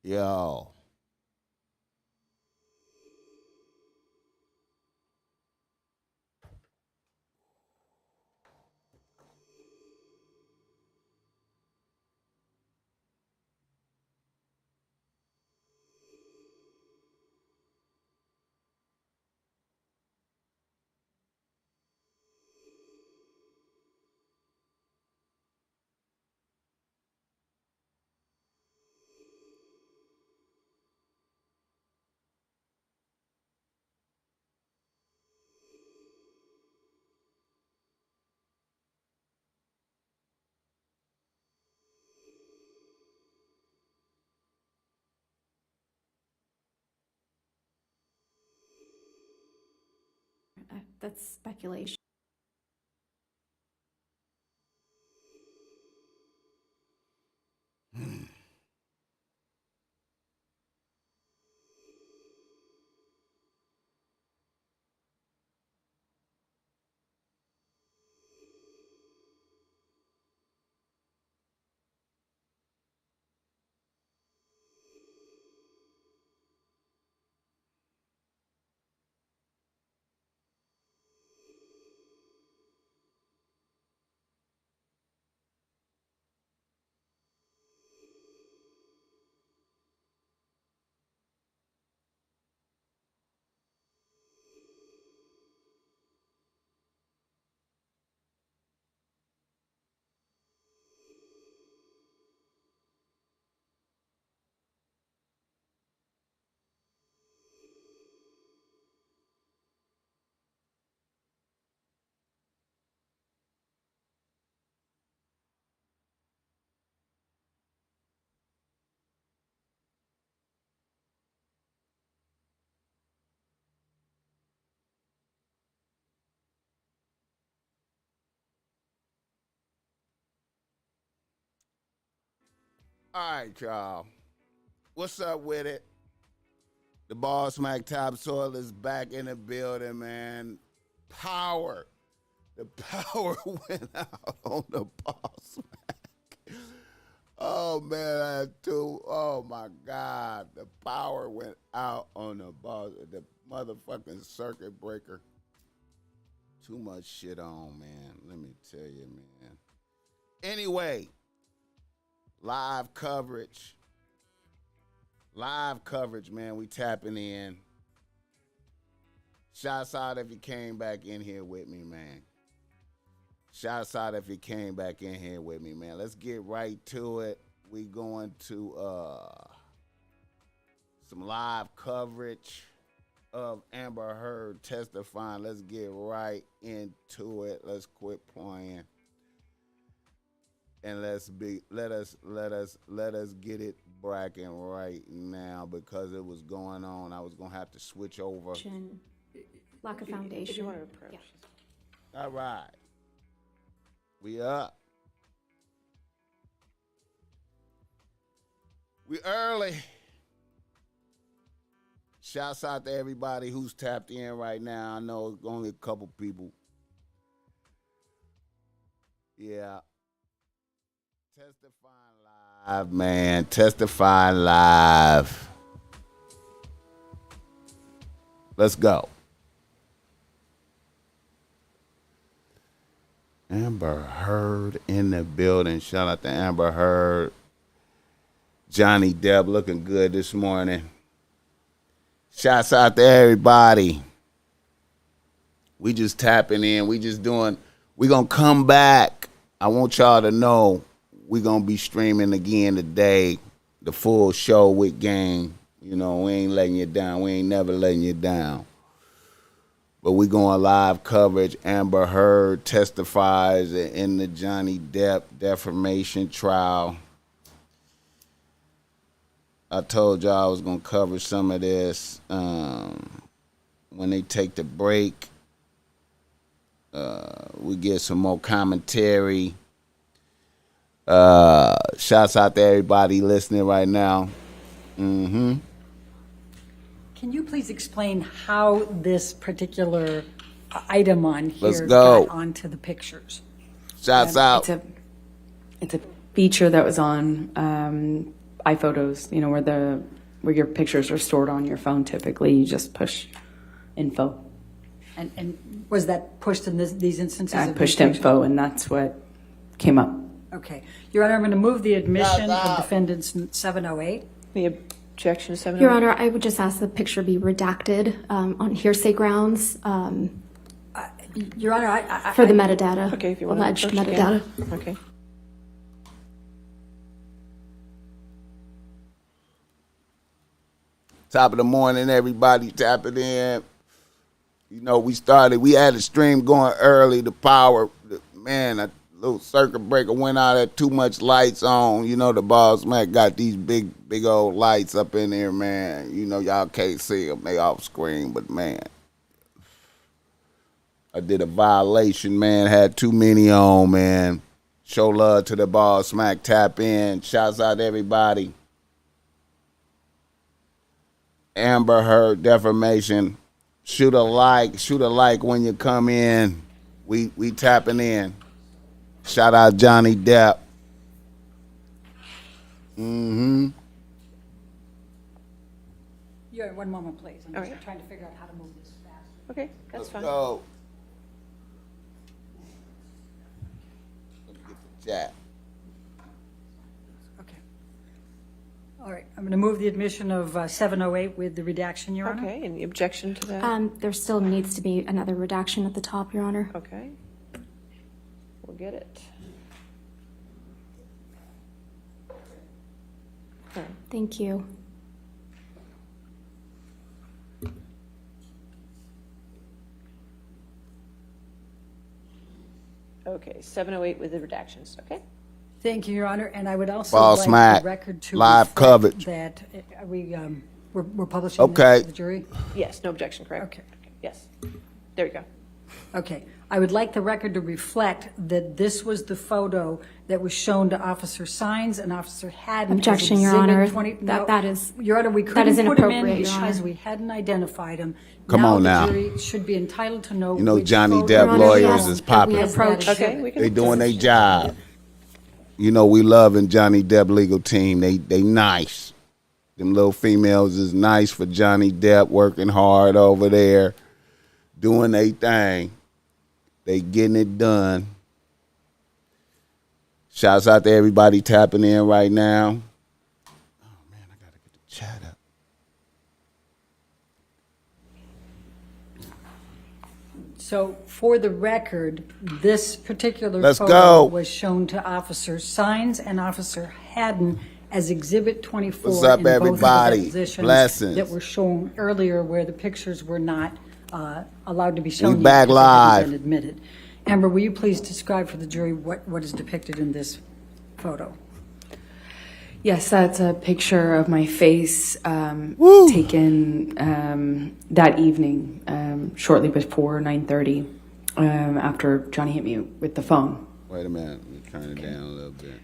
Yo. That's speculation. All right, y'all. What's up with it? The Bossmack topsoil is back in the building, man. Power. The power went out on the Bossmack. Oh man, I had to. Oh my God, the power went out on the motherfucking circuit breaker. Too much shit on, man. Let me tell you, man. Anyway, live coverage. Live coverage, man. We tapping in. Shouts out if you came back in here with me, man. Shouts out if you came back in here with me, man. Let's get right to it. We going to some live coverage of Amber Heard testifying. Let's get right into it. Let's quit playing. And let us get it bracking right now because it was going on. I was gonna have to switch over. Lack of foundation. Yeah. All right. We up. We early. Shouts out to everybody who's tapped in right now. I know it's only a couple people. Yeah. Testifying live, man. Testifying live. Let's go. Amber Heard in the building. Shout out to Amber Heard. Johnny Depp looking good this morning. Shouts out to everybody. We just tapping in. We just doing. We gonna come back. I want y'all to know we gonna be streaming again today. The full show with gang. You know, we ain't letting you down. We ain't never letting you down. But we going live coverage. Amber Heard testifies in the Johnny Depp defamation trial. I told y'all I was going to cover some of this when they take the break. We get some more commentary. Shouts out to everybody listening right now. Can you please explain how this particular item on here got onto the pictures? Shouts out. It's a feature that was on iPhotos, you know, where your pictures are stored on your phone. Typically, you just push info. And was that pushed in these instances? I of pushed these pictures? info, and that's what came up. Okay. Your Honor, I'm going to move the admission of defendants 708. The objection to 708? Your Honor, I would just ask the picture be redacted on hearsay grounds Your Honor, for the metadata, Okay, if you want to alleged approach metadata. again. Okay. Top of the morning, everybody tapping in. You know, we had a stream going early. The power, man, a little circuit breaker went out, had too much lights on. You know, the Bossmack got these big old lights up in there, man. You know, y'all can't see them. They off screen, but man, I did a violation, man. Had too many on, man. Show love to the Bossmack. Tap in. Shouts out to everybody. AMBERHEARD defamation. Shoot a like when you come in. We tapping in. Shout out Johnny Depp. One moment, please. I'm All just right. trying to figure out how to move this fast. Okay, that's fine. Go. Let me get the chat. Okay. All right. I'm going to move the admission of 708 with the redaction, Your Honor. Okay, any objection to that? There still needs to be another redaction at the top, Your Honor. Okay. We'll get it. Okay. Thank you. Okay, 708 with the redactions, okay? Thank you, Your Honor. And I would also Bossmack, like the record to live reflect coverage. that we're publishing this Okay. to the jury. Yes, no objection, correct? Okay. Yes. There you go. Okay. I would like the record to reflect that this was the photo that was shown to Officer Sines and Officer Haddon. as Objection, Your Exhibit Honor. 20 That is- Your Honor, we that is couldn't put him in inappropriate, Your Honor. because we hadn't identified him. Come on now. The jury should be entitled to know. You know, which Johnny photo Depp it was lawyers shown is that popping. we Approach. approached. Okay, we can. They doing their job. You know, we loving Johnny Depp legal team. They nice. Them little females is nice for Johnny Depp, working hard over there, doing their thing. They getting it done. Shouts out to everybody tapping in right now. Oh, man, I got to get the chat up. So for the record, this particular Let's photo go. was shown to Officer Sines and Officer Haddon as Exhibit 24. What's up, in both of the everybody? depositions Blessings. that were shown earlier where the pictures were not allowed to be shown. We yet back because they hadn't live. been admitted. Amber, will you please describe for the jury what is depicted in this photo? Yes, that's a picture of my face taken that evening, shortly before 9:30, after Johnny hit me with the phone. Wait a minute. Let me turn it down a little bit.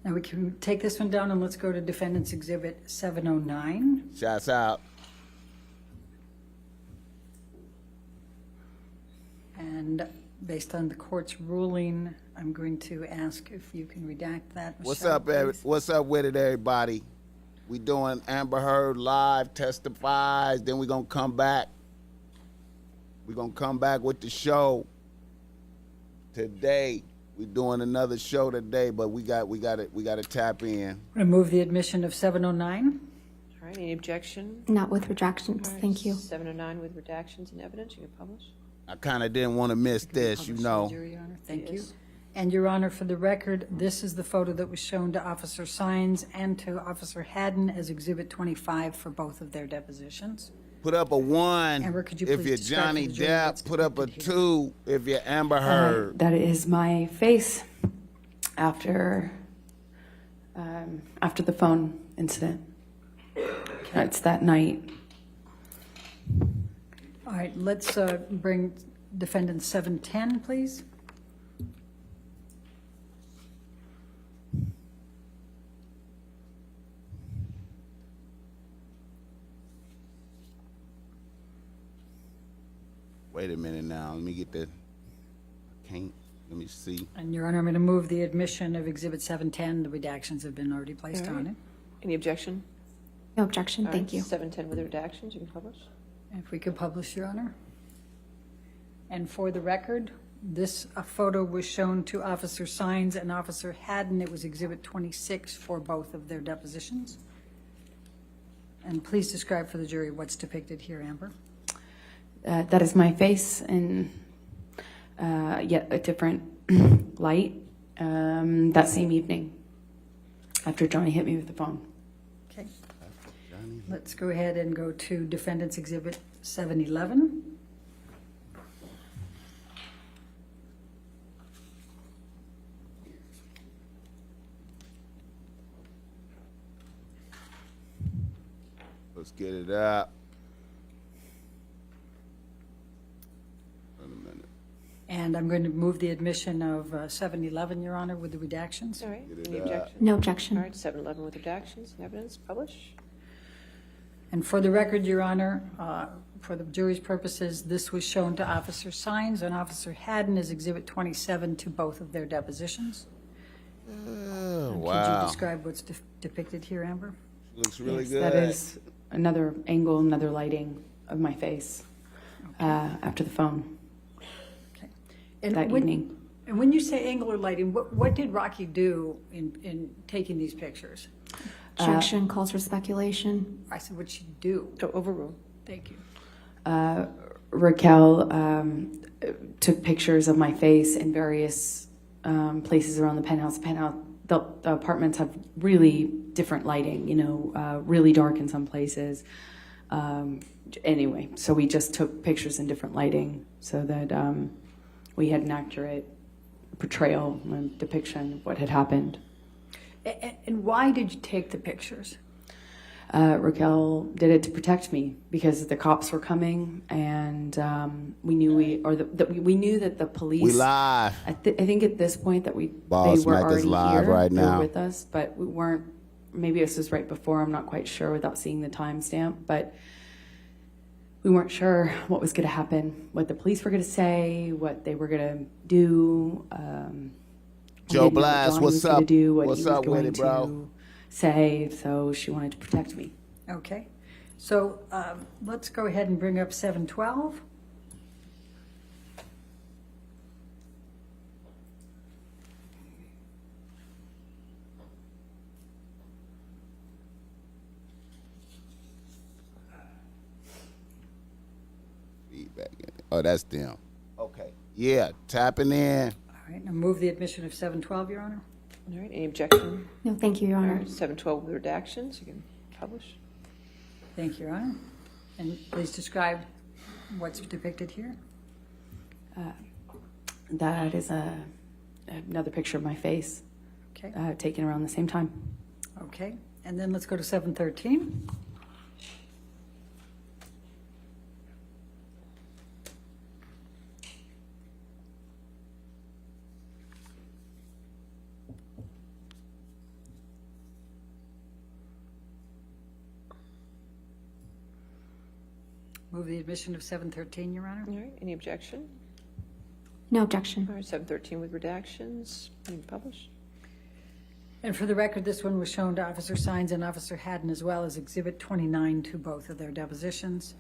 Now we can take this one down and let's go to Defendant's Exhibit 709. Shouts out. And based on the court's ruling, I'm going to ask if you can redact that. What's Michelle, up, every, please. what's up with it, everybody? We doing AMBERHEARD live, Testifies, then we're going to come back. We're going to come back with the show today. We're doing another show today, but we got to tap in. I'm going to move the admission of 709. All right, any objection? Not with redactions. All right, Thank you. 709 with redactions and evidence, you can publish. I kind of didn't want to miss this, you Published to the know. jury, Your Honor. Thank you. Yes. And Your Honor, for the record, this is the photo that was shown to Officer Sines and to Officer Haddon as Exhibit 25 for both of their depositions. Put up a 1 Amber, could you if please you're describe Johnny for the jury Depp. what's Put up a depicted here? 2 if you're AMBERHEARD. That is my face after the phone incident. It's that night. All right, let's bring Defendant 710, please. Wait a minute now. Let me get the. I can't. Let me see. And Your Honor, I'm going to move the admission of Exhibit 710. The redactions have been already placed All on right. it. Any objection? No objection, All thank right, you. 710 with redactions, you can publish. If we could publish, Your Honor. And for the record, this photo was shown to Officer Sines and Officer Haddon. It was Exhibit 26 for both of their depositions. And please describe for the jury what's depicted here, Amber. That is my face in yet a different light that same evening after Johnny hit me with the phone. Okay. Let's go ahead and go to Defendant's Exhibit 711. Let's get it up. Wait a minute. And I'm going to move the admission of 711, Your Honor, with the redactions. All right, Get it any up. objection? No All objection. right, 711 with redactions and evidence, publish. And for the record, Your Honor, for the jury's purposes, this was shown to Officer Sines and Officer Haddon as Exhibit 27 to both of their depositions. Oh, Could you wow. describe what's depicted here, Amber? Looks really Yes, good. that is another angle, another lighting of my face after the phone Okay. And that evening. And when you say angular lighting, what did Rocky do in taking these pictures? Objection calls for speculation. I said, what'd she do? Don't overrule. Thank you. Raquel took pictures of my face in various places around the penthouse. The apartments have really different lighting, really dark in some places. Anyway, so we just took pictures in different lighting so that we had an accurate portrayal and depiction of what had happened. And why did you take the pictures? Raquel did it to protect me because the cops were coming, and we knew we knew that the police. We live. I think at this point that they Bossmack were is already live here, right they were now. with us, but we weren't. Maybe this was right before. I'm not quite sure without seeing the timestamp, but we weren't sure what was going to happen, what the police were going to say, what they were going to do. We Joe didn't know what Blast, Johnny what's was gonna up? do, what What's he was up with going it, bro? to say, so she wanted to protect me. Okay. So let's go ahead and bring up 712. Feedback in it. Oh, that's them. Okay. Yeah, tapping in. All right, now move the admission of 712, Your Honor. All right, any objection? No, thank you, Your All Honor. right, 712 with redactions, you can publish. Thank you, Your Honor. And please describe what's depicted here. That is another picture of my face Okay. taken around the same time. Okay. And then let's go to 713. Move the admission of 713, Your Honor. All right, any objection? No objection. All right, 713 with redactions, you can publish. And for the record, this one was shown to Officer Sines and Officer Haddon as well as Exhibit 29 to both of their depositions.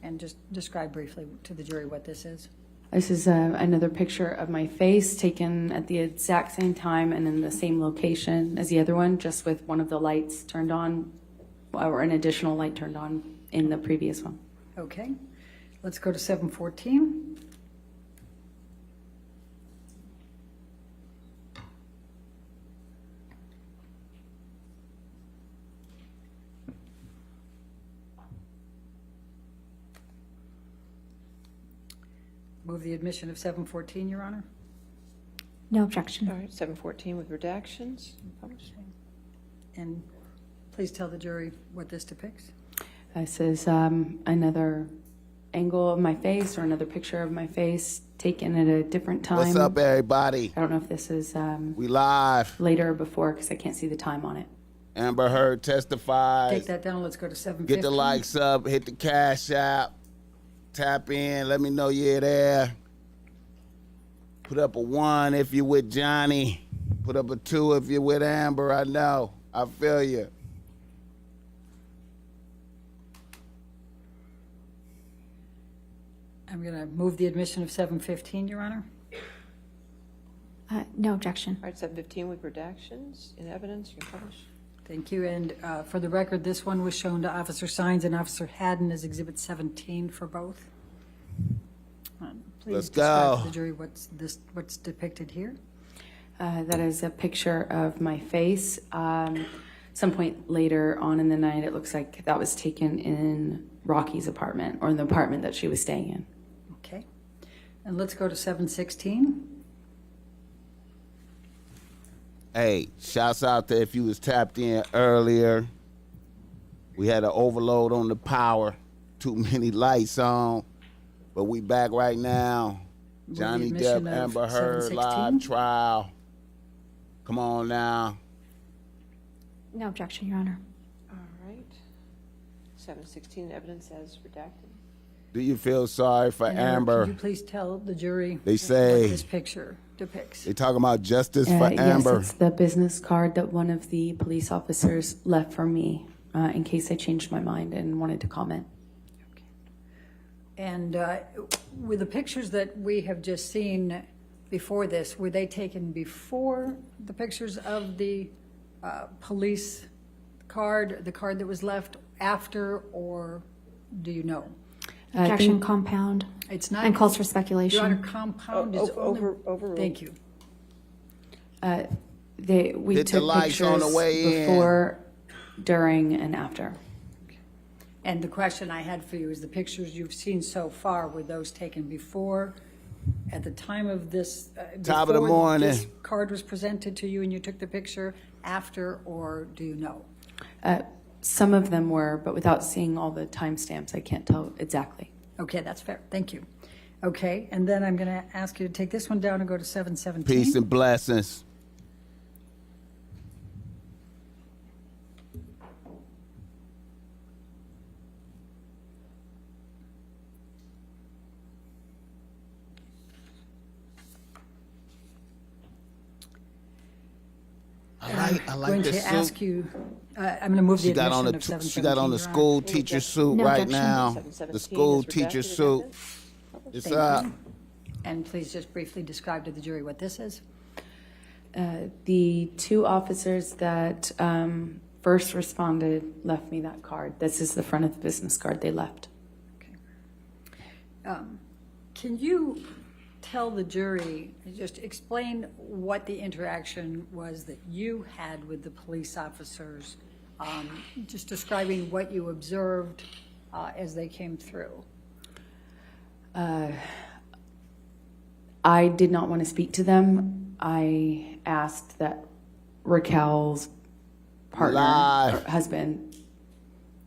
And just describe briefly to the jury what this is. This is another picture of my face taken at the exact same time and in the same location as the other one, just with one of the lights turned on, or an additional light turned on in the previous one. Okay. Let's go to 714. Move the admission of 714, Your Honor. No objection. All right, 714 with redactions, you can publish. And please tell the jury what this depicts. This is another angle of my face or another picture of my face taken at a different time. What's up, everybody? I don't know if this is We live. later or before because I can't see the time on it. AMBERHEARD testifies. Take that down. Let's go to 715. Get the likes up. Hit the cash app. Tap in. Let me know you're there. Put up a 1 if you're with Johnny. Put up a 2 if you're with Amber. I know. I feel you. I'm going to move the admission of 7:15, Your Honor. No objection. All right, 7:15 with redactions in evidence, you can publish. Thank you. And for the record, this one was shown to Officer Sines and Officer Haddon as Exhibit 17 for both. Please Let's describe go. to the jury what's depicted here. That is a picture of my face. Some point later on in the night, it looks like that was taken in Rocky's apartment, or in the apartment that she was staying in. Okay. And let's go to 7:16. Hey, shouts out to if you was tapped in earlier. We had an overload on the power. Too many lights on. But we back right now. With Johnny the Depp, admission of Amber Heard, 7:16. live trial. Come on now. No objection, Your Honor. All right. 7:16 evidence as redacted. Do you feel sorry for And Amber? Could you please tell the jury They say- what this picture depicts? They talking about justice for Yes, Amber. it's the business card that one of the police officers left for me in case I changed my mind and wanted to comment. And with the pictures that we have just seen before this, were they taken before the pictures of the police card, the card that was left, after, or do you know? Objection, compound, It's not. and calls for Your Honor, speculation. compound is only. Overruled. Thank you. We Hit the took lights on pictures the way in. before, during, and after. And the question I had for you is the pictures you've seen so far, were those taken before, at the time of this? Top of the before morning. This card was presented to you and you took the picture, after, or do you know? Some of them were, but without seeing all the timestamps, I can't tell exactly. Okay, that's fair. Thank you. Okay, and then I'm going to ask you to take this one down and go to 7:17. Peace and blessings. I like going the to ask suit. you, I'm going to move the She got admission on of 7:17. she got on the Your Honor. school teacher suit No right objection. now. 7:17 The school is teacher redacted suit. evidence. It's Thank up. you. And please just briefly describe to the jury what this is. The two officers that first responded left me that card. This is the front of the business card they left. Can you tell the jury, just explain what the interaction was that you had with the police officers, just describing what you observed as they came through? I did not want to speak to them. I asked that Raquel's partner, Lie. or husband,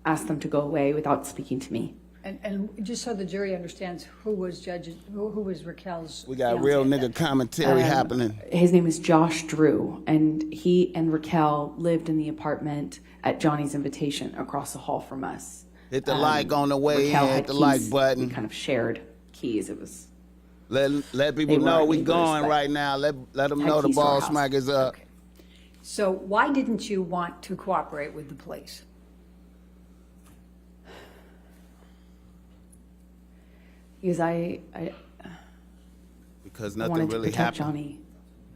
asked them to go away without speaking to me. And just so the jury understands who was who was Raquel's. We got fiancé real at nigga that time. commentary happening. His name is Josh Drew, and he and Raquel lived in the apartment at Johnny's invitation across the hall from us. Hit the like on the way Raquel in. had Hit the keys. like We button. kind of shared keys. It was Let people They know weren't we neighbors, going but right now. Let them had know the keys to our Bossmack house. is up. Okay. So why didn't you want to cooperate with the police? because Because I nothing wanted to really protect happened. Johnny.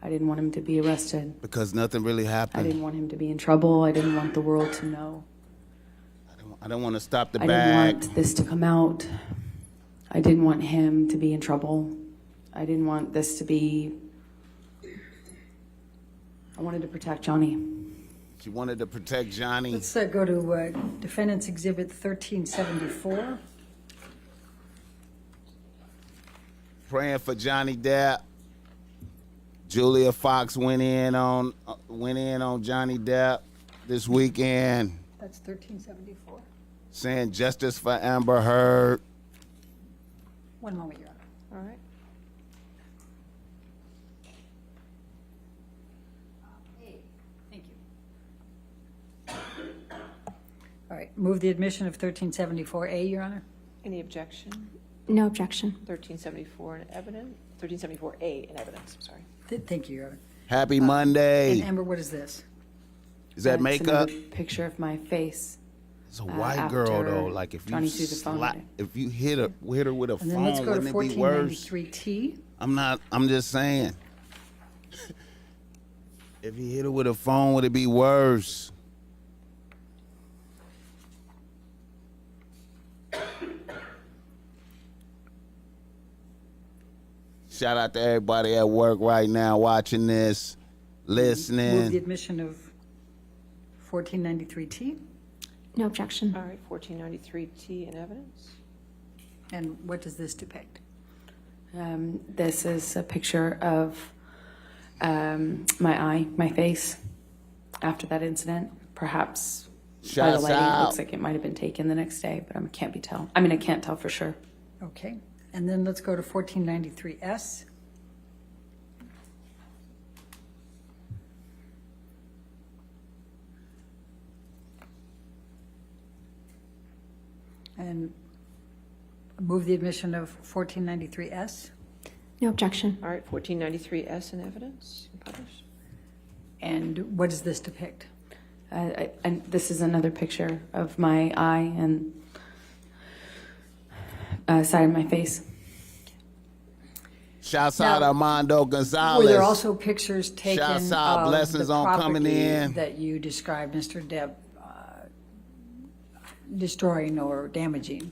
I didn't want him to be arrested. Because nothing really I happened. didn't want him to be in trouble. I didn't want the world to know. I don't want to stop the I bag. didn't want this to come out. I didn't want him to be in trouble. I didn't want this to be. I wanted to protect Johnny. She wanted to protect Johnny. Let's go to Defendant's Exhibit 1374. Praying for Johnny Depp. Julia Fox went in on Johnny Depp this weekend, That's 1374. saying justice for Amber Heard. One moment, Your Honor. All right. Thank you. All right, move the admission of 1374A, Your Honor. Any objection? No objection. 1374 in evidence, 1374A in evidence, I'm sorry. Thank you, Your Honor. Happy Monday. And Amber, what is this? Is that It's makeup? another picture of my face. It's a white girl after though. Like if you Johnny threw the phone at her. if you hit her with a And then let's phone, go to wouldn't it be worse? 1493T. I'm just saying. If you hit her with a phone, would it be worse? Shout out to everybody at work right now watching this, Move the listening. admission of 1493T. No objection. All right, 1493T in evidence. And what does this depict? This is a picture of my face after that incident. Perhaps by the Shouts lighting, it out. looks like it might have been taken the next day, but I can't tell. I mean, I can't tell for sure. Okay. And then let's go to 1493S. And move the admission of 1493S. No objection. All right, 1493S in evidence. Publish. And what does this depict? And this is another picture of my eye and side of my face. Shouts out Now, Armando Gonzalez. Were there also pictures taken Shouts out, of blessings the on coming property in. that you described, Mr. Deb, destroying or damaging?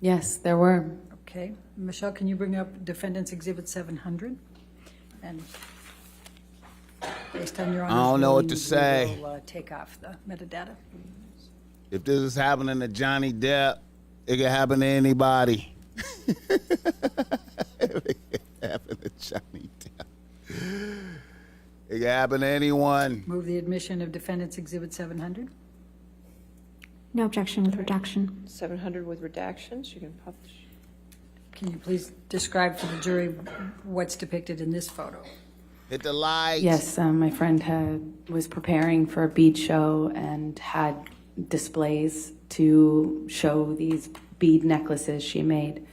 Yes, there were. Okay. Michelle, can you bring up Defendant's Exhibit 700? And based on your I don't know what to rulings, say. we will take off the metadata. If this is happening to Johnny Depp, it can happen to anybody. It can happen to Johnny Depp. It can happen to anyone. Move the admission of Defendant's Exhibit 700. No objection with redaction. 700 with redactions. You can publish. Can you please describe for the jury what's depicted in this photo? Hit the lights. Yes, my friend was preparing for a bead show and had displays to show these bead necklaces she made.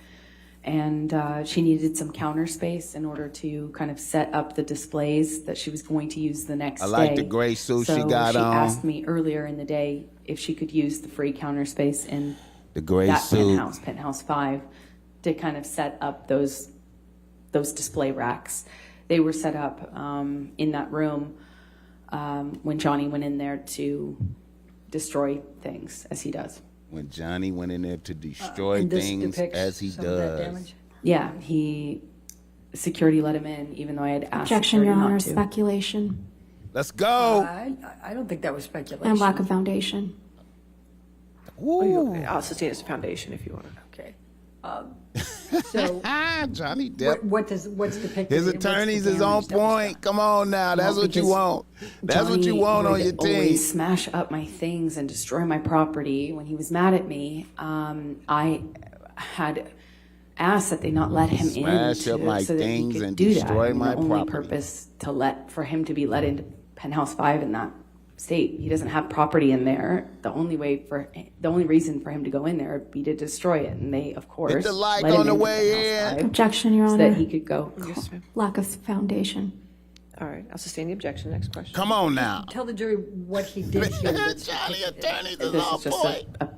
And she needed some counter space in order to kind of set up the displays that she was going to use the next day. I like the gray suit she got so on. she asked me earlier in the day if she could use the free counter space in The gray that suit. penthouse 5, to kind of set up those display racks. They were set up in that room when Johnny went in there to destroy things, as he does. When Johnny went in there to destroy And this things depicts as he some of that does. damage? Yeah, security let him in, even though I had asked Objection, Your security Honor. not to. Speculation Let's go. I don't think that was speculation. and lack of foundation. Ooh. I'll sustain as a foundation if you want to. Okay. So Johnny Depp. what's depicted? His what's the attorneys is on damage that was point. done? Come on now. That's Well, what you because want. That's what you Johnny want on would your team. always smash up my things and destroy my property. When he was mad at me, I had asked that they not let him Smash in up my so that he things could and do destroy that. my the only property. purpose for him to be let into penthouse 5 in that state. He doesn't have property in there. The only reason for him to go in there would be to destroy it. And they, of course, Hit the like let him on the into way penthouse in. 5 Objection, Your so Honor. that he could go. Yes, ma'am. Lack of foundation. All right, I'll sustain the objection. Next question. Come on now. Tell the jury what he did here. that's Johnny depicted. attorneys is This on is just point. a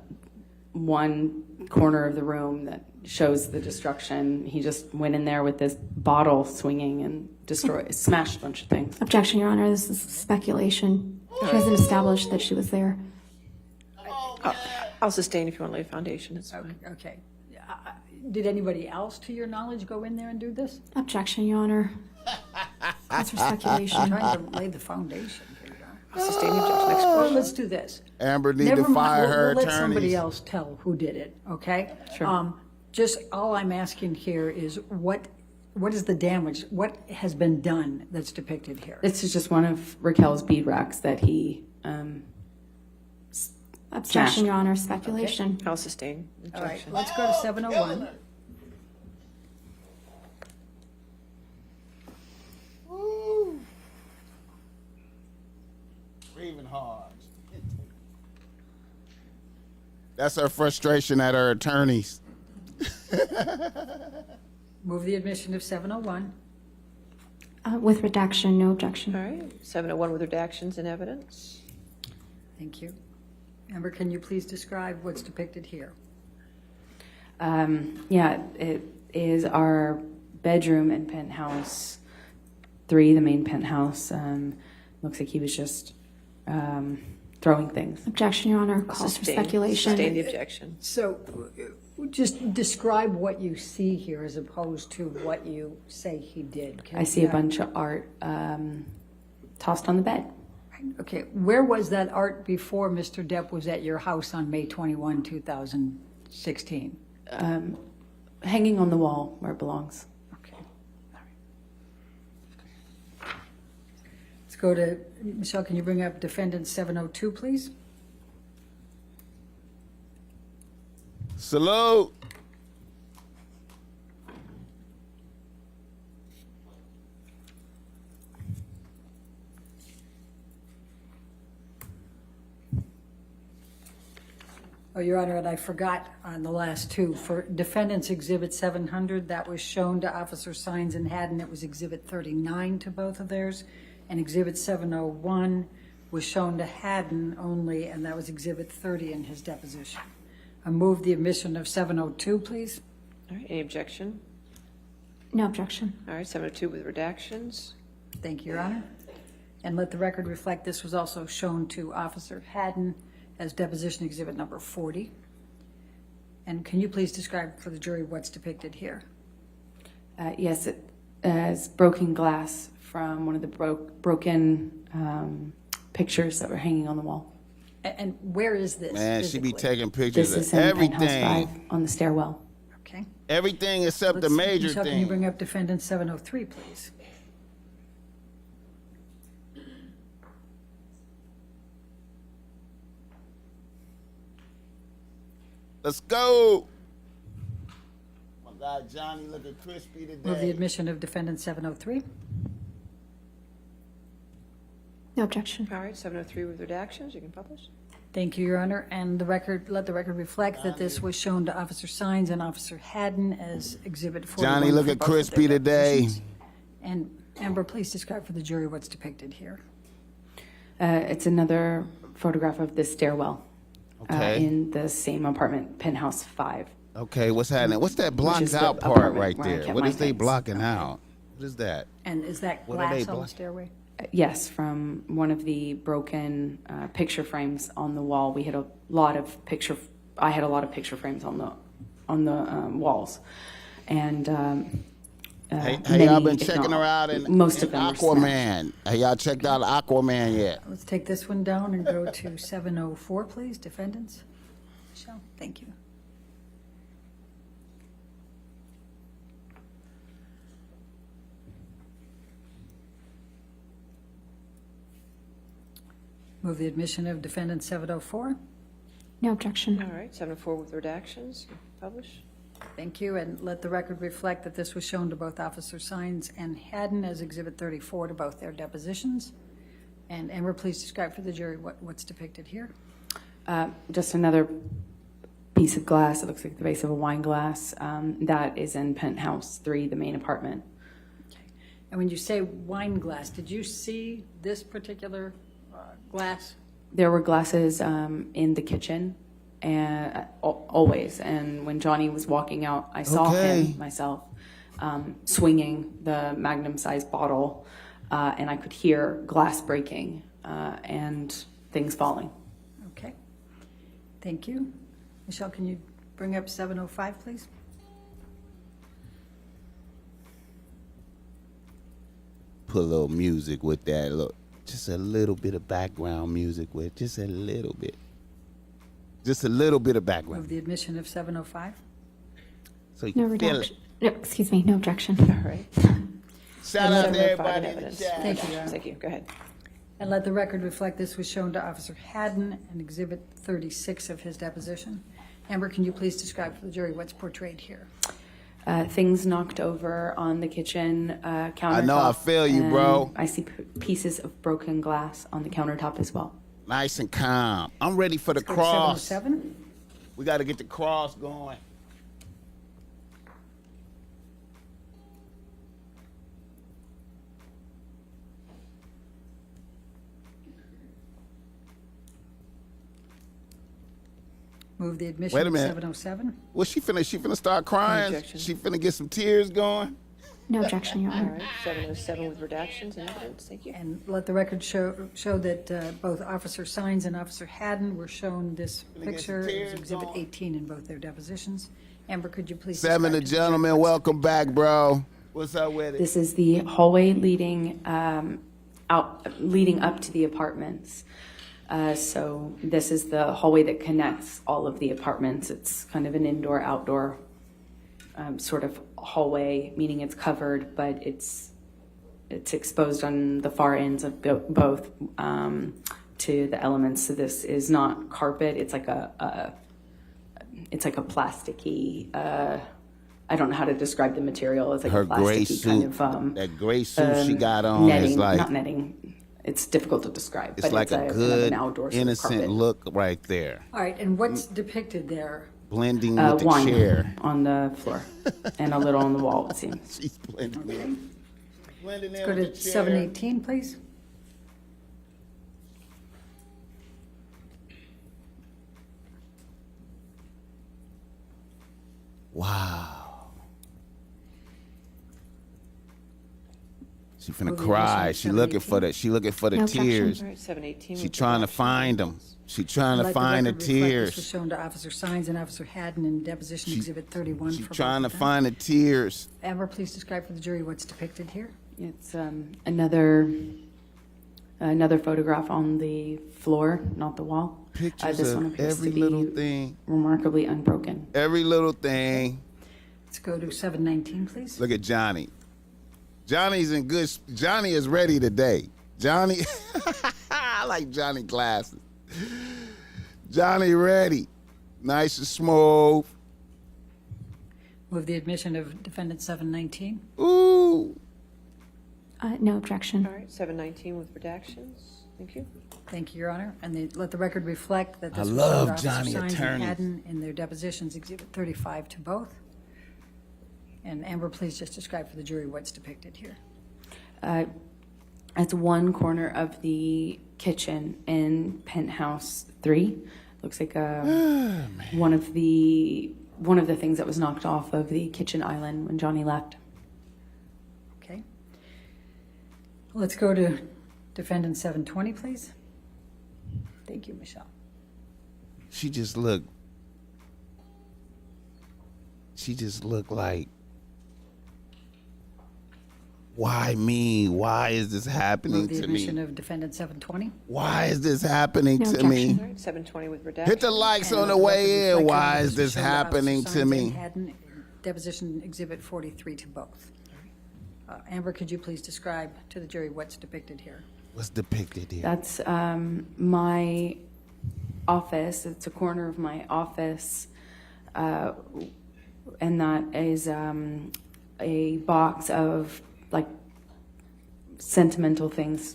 one corner of the room that shows the destruction. He just went in there with this bottle swinging and smashed a bunch of things. Objection, Your Honor. This is speculation. She hasn't established that she was there. I'll sustain if you want to lay a foundation. It's fine. Okay. Did anybody else, to your knowledge, go in there and do this? Objection, Your Honor. That's for speculation. Trying to lay the foundation here. I'll sustain the objection. Next Well, question. let's do this. Amber need Never to mind. fire her We'll let somebody attorneys. else tell who did it, okay? Sure. Just all I'm asking here is what is the damage? What has been done that's depicted here? This is just one of Raquel's bead racks that he Objection, Your Honor. Speculation. I'll sustain the All right, objection. let's go to 701. Breathing hard. That's her frustration at her attorneys. Move the admission of 701. With redaction, no objection. All right, 701 with redactions in evidence. Thank you. Amber, can you please describe what's depicted here? Yeah, it is our bedroom in penthouse 3, the main penthouse. Looks like he was just throwing things. Objection, Your Honor. Calls for speculation. Sustain the objection. So just describe what you see here as opposed to what you say he did. I see a bunch of art tossed on the bed. Okay, where was that art before Mr. Depp was at your house on May 21, 2016? Hanging on the wall where it belongs. Okay. All right. Let's go to, Michelle, can you bring up defendant 702, please? Salute. Oh, Your Honor, and I forgot on the last two. For defendants Exhibit 700, that was shown to Officer Sines and Haddon. It was Exhibit 39 to both of theirs. And Exhibit 701 was shown to Haddon only, and that was Exhibit 30 in his deposition. I move the admission of 702, please. All right, any objection? No objection. All right, 702 with redactions. Thank you, Your Honor. And let the record reflect this was also shown to Officer Haddon as deposition exhibit number 40. And can you please describe for the jury what's depicted here? Yes, it is broken glass from one of the broken pictures that were hanging on the wall. And where is this? Man, she be physically? taking pictures This is of in penthouse everything. 5 on the stairwell. Okay. Everything except the major Michelle, can you thing. bring up defendant 703, please? Let's go. My guy Johnny looking crispy Move the today. admission of defendant 703. No objection. All right, 703 with redactions. You can publish. Thank you, Your Honor. And the record, let the record reflect that this was shown to Officer Sines and Officer Haddon as exhibit 41. Johnny for looking both of their crispy today. depositions. And Amber, please describe for the jury what's depicted here. It's another photograph of the stairwell Okay. in the same apartment, penthouse 5. Okay, what's happening? What's that Which blocked is the out part apartment right where I there? kept What my is they things. blocking out? What is that? And is that What are they glass on the block- stairway? Yes, from one of the broken picture frames on the wall. We had a lot of picture. I had a lot of picture frames on the walls, and Hey, y'all been many, if checking not her out in, most in of them were smashed. Aquaman. Hey, y'all checked out Aquaman yet? Let's take this one down and go to 704, please, defendants. Michelle, thank you. Move the admission of defendant 704. No objection. All right, 704 with redactions. You can publish. Thank you, and let the record reflect that this was shown to both Officer Sines and Haddon as Exhibit 34 to both their depositions. And Amber, please describe for the jury what's depicted here. Just another piece of glass. It looks like the base of a wine glass. That is in penthouse 3, the main apartment. Okay. And when you say wine glass, did you see this particular glass? There were glasses in the kitchen, and always. And when Johnny was walking out, I saw Okay. him myself swinging the magnum-sized bottle, and I could hear glass breaking and things falling. Okay. Thank you. Michelle, can you bring up 705, please? Put a little music with that. Look, just a little bit of background music with just a little bit. Just a little bit of Move background. the admission of 705. So you No can feel it. redaction. No, excuse me. No objection. All right. Shout out to 705 everybody in the evidence. chat. Thank you, Your Honor. Thank you. Go ahead. And let the record reflect this was shown to Officer Haddon in Exhibit 36 of his deposition. Amber, can you please describe for the jury what's portrayed here? Things knocked over on the kitchen countertop. I know, I feel you, and bro. I see pieces of broken glass on the countertop as well. Nice and calm. I'm ready for the Go to cross. 707. We got to get the cross going. Move the admission Wait a of minute. 707. Well, she finna start crying. objection. She finna get some tears going. No objection, Your All Honor. right, 707 with redactions and evidence. Thank you. And let the record show that both Officer Sines and Officer Haddon were shown this get some picture. It was tears Exhibit going. 18 in both their depositions. Amber, could you please Seven, the describe to jury gentlemen, what's welcome back, bro. What's up with it? This is the hallway leading leading up to the apartments. So this is the hallway that connects all of the apartments. It's kind of an indoor-outdoor sort of hallway, meaning it's covered, but it's exposed on the far ends of both to the elements. So this is not carpet. It's like a plasticky. I don't know how to describe the material. It's like Her a gray plasticky suit, kind of that gray suit she got on netting, is like, not netting. It's difficult to describe. it's but like it's a kind of good, an outdoor sort of innocent carpet. look right there. All right, and what's depicted there? Blending with the Wine chair. on the floor and a little on the wall, it seems. She's blending in. Blending in Go with to the chair. 718, please. Wow. She finna Move the cry. admission She looking for 718. She looking for the No objection. tears. All right, 718 She with trying to redactions. find them. She trying to Let find the record reflect this was tears. shown to Officer Sines and Officer Haddon in Deposition Exhibit 31 She for trying to both of them. find the tears. Amber, please describe for the jury what's depicted here. It's another photograph on the floor, not the wall. Pictures this one of appears every to be little thing. remarkably unbroken. Every little thing. Let's go to 719, please. Look at Johnny. Johnny's in good. Johnny is ready today. Johnny, I like Johnny glasses. Johnny ready, nice and smooth. Move the admission of defendant 719. Ooh, No objection. All right, 719 with redactions. Thank you. Thank you, Your Honor. And let the record reflect that I this was love shown to Johnny Officer Sines and attorneys. Haddon in their depositions, Exhibit 35 to both. And Amber, please just describe for the jury what's depicted here. It's one corner of the kitchen in penthouse 3. Looks like one of the things that was knocked off of the kitchen island when Johnny left. Okay. Let's go to defendant 720, please. Thank you, Michelle. she just looked like, why me? Why is this happening Move the to admission me? of defendant 720. Why is this happening No to me? All right, 720 with redactions. Hit the likes And on the let way record in. reflect Why that is this was shown to happening Officer to Sines me? and Haddon, deposition exhibit 43 to both. Amber, could you please describe to the jury what's depicted here? What's depicted here? That's my office. It's a corner of my office, and that is a box of like sentimental things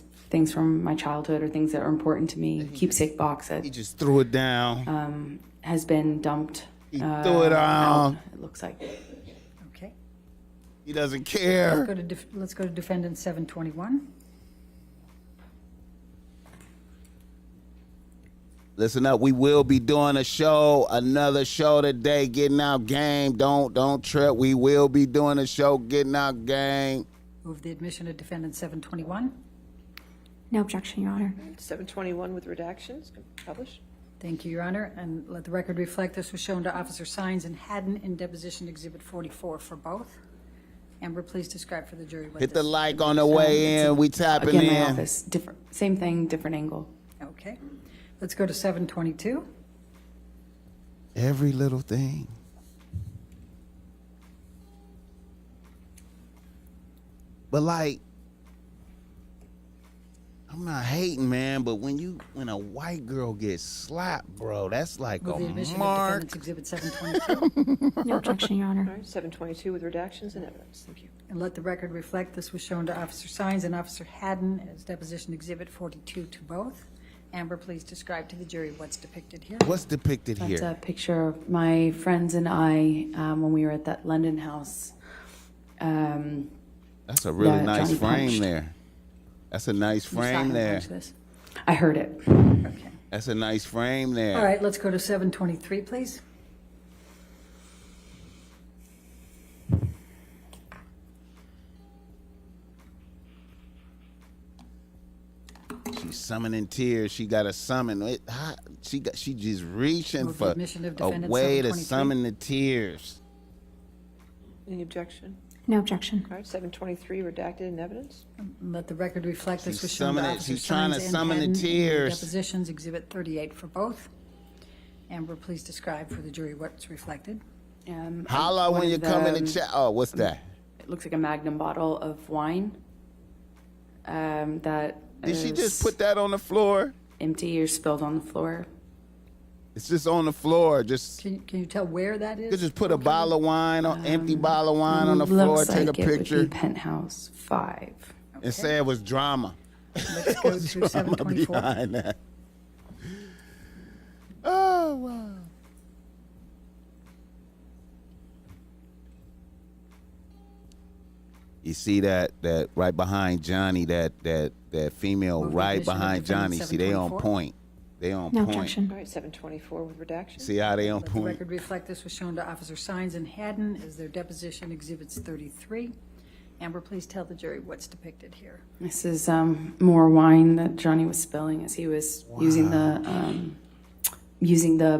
from my childhood or things that are important to me. Keepsake box that He just threw it down. has been dumped. He threw it out. It looks like. Okay. He doesn't care. Let's go to defendant 721. Listen up, we will be doing another show today, getting out game. Don't trip. We will be doing a show, getting out game. Move the admission of defendant 721. No objection, Your Honor. 721 with redactions. Publish. Thank you, Your Honor. And let the record reflect this was shown to Officer Sines and Haddon in deposition exhibit 44 for both. Amber, please describe for the jury what Hit the this- like on the way in. We tapping Again, my in. office, same thing, different angle. Okay. Let's go to 722. Every little thing. But like, I'm not hating, man, but when a white girl gets slapped, bro, that's like Move the a admission of mark. defendants exhibit 722. No objection, Your All Honor. right, 722 with redactions and evidence. Thank you. And let the record reflect this was shown to Officer Sines and Officer Haddon as deposition exhibit 42 to both. Amber, please describe to the jury what's depicted here. What's depicted That's here? a picture of my friends and I when we were at that London house. That's a really that nice Johnny frame punched. there. That's a nice You saw him frame there. punch this. I heard it. Okay. That's a nice frame there. All right, let's go to 723, please. She's summoning tears. She got to summon it. She just reaching Move the for admission of a defendant way to 723. summon the tears. Any objection? No objection. All right, 723 redacted in evidence. Let the record reflect this She's was shown to summoning- Officer she's trying to Sines and summon the Haddon in tears. Depositions, Exhibit 38 for both. Amber, please describe for the jury what's reflected. Holla one when of you come in the them- chat. Oh, what's that? It looks like a Magnum bottle of wine. That Did she is just put that on the floor? empty or spilled on the floor. It's just on the floor. Just Can you tell where that you is? could just put a bottle of wine, on empty bottle of wine on the floor, Looks take like a it would picture, be Penthouse 5. and say it was drama. Let's go to Drama 724. behind that. Oh wow. You see that right behind Johnny, that female Move the right admission of behind defendant Johnny. See, they on 724. point. They on No point. objection. All right, 724 with redaction. See how they on Let the point. record reflect this was shown to Officer Sines and Haddon as their deposition exhibits 33. Amber, please tell the jury what's depicted here. This is more wine that Johnny was spilling as he was using the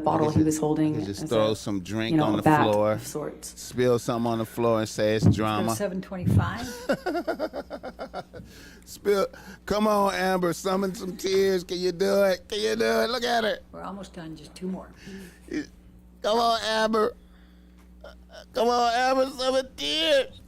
bottle he was holding. Just as throw a, some drink you know, on a the bat floor, of sorts. spill something on the floor, and say it's Go to drama. 725. Spill. Come on, Amber, summon some tears. Can you do it? Can you do it? Look at her. We're almost done, just two more. Come on, Amber. Come on, Amber, summon tears.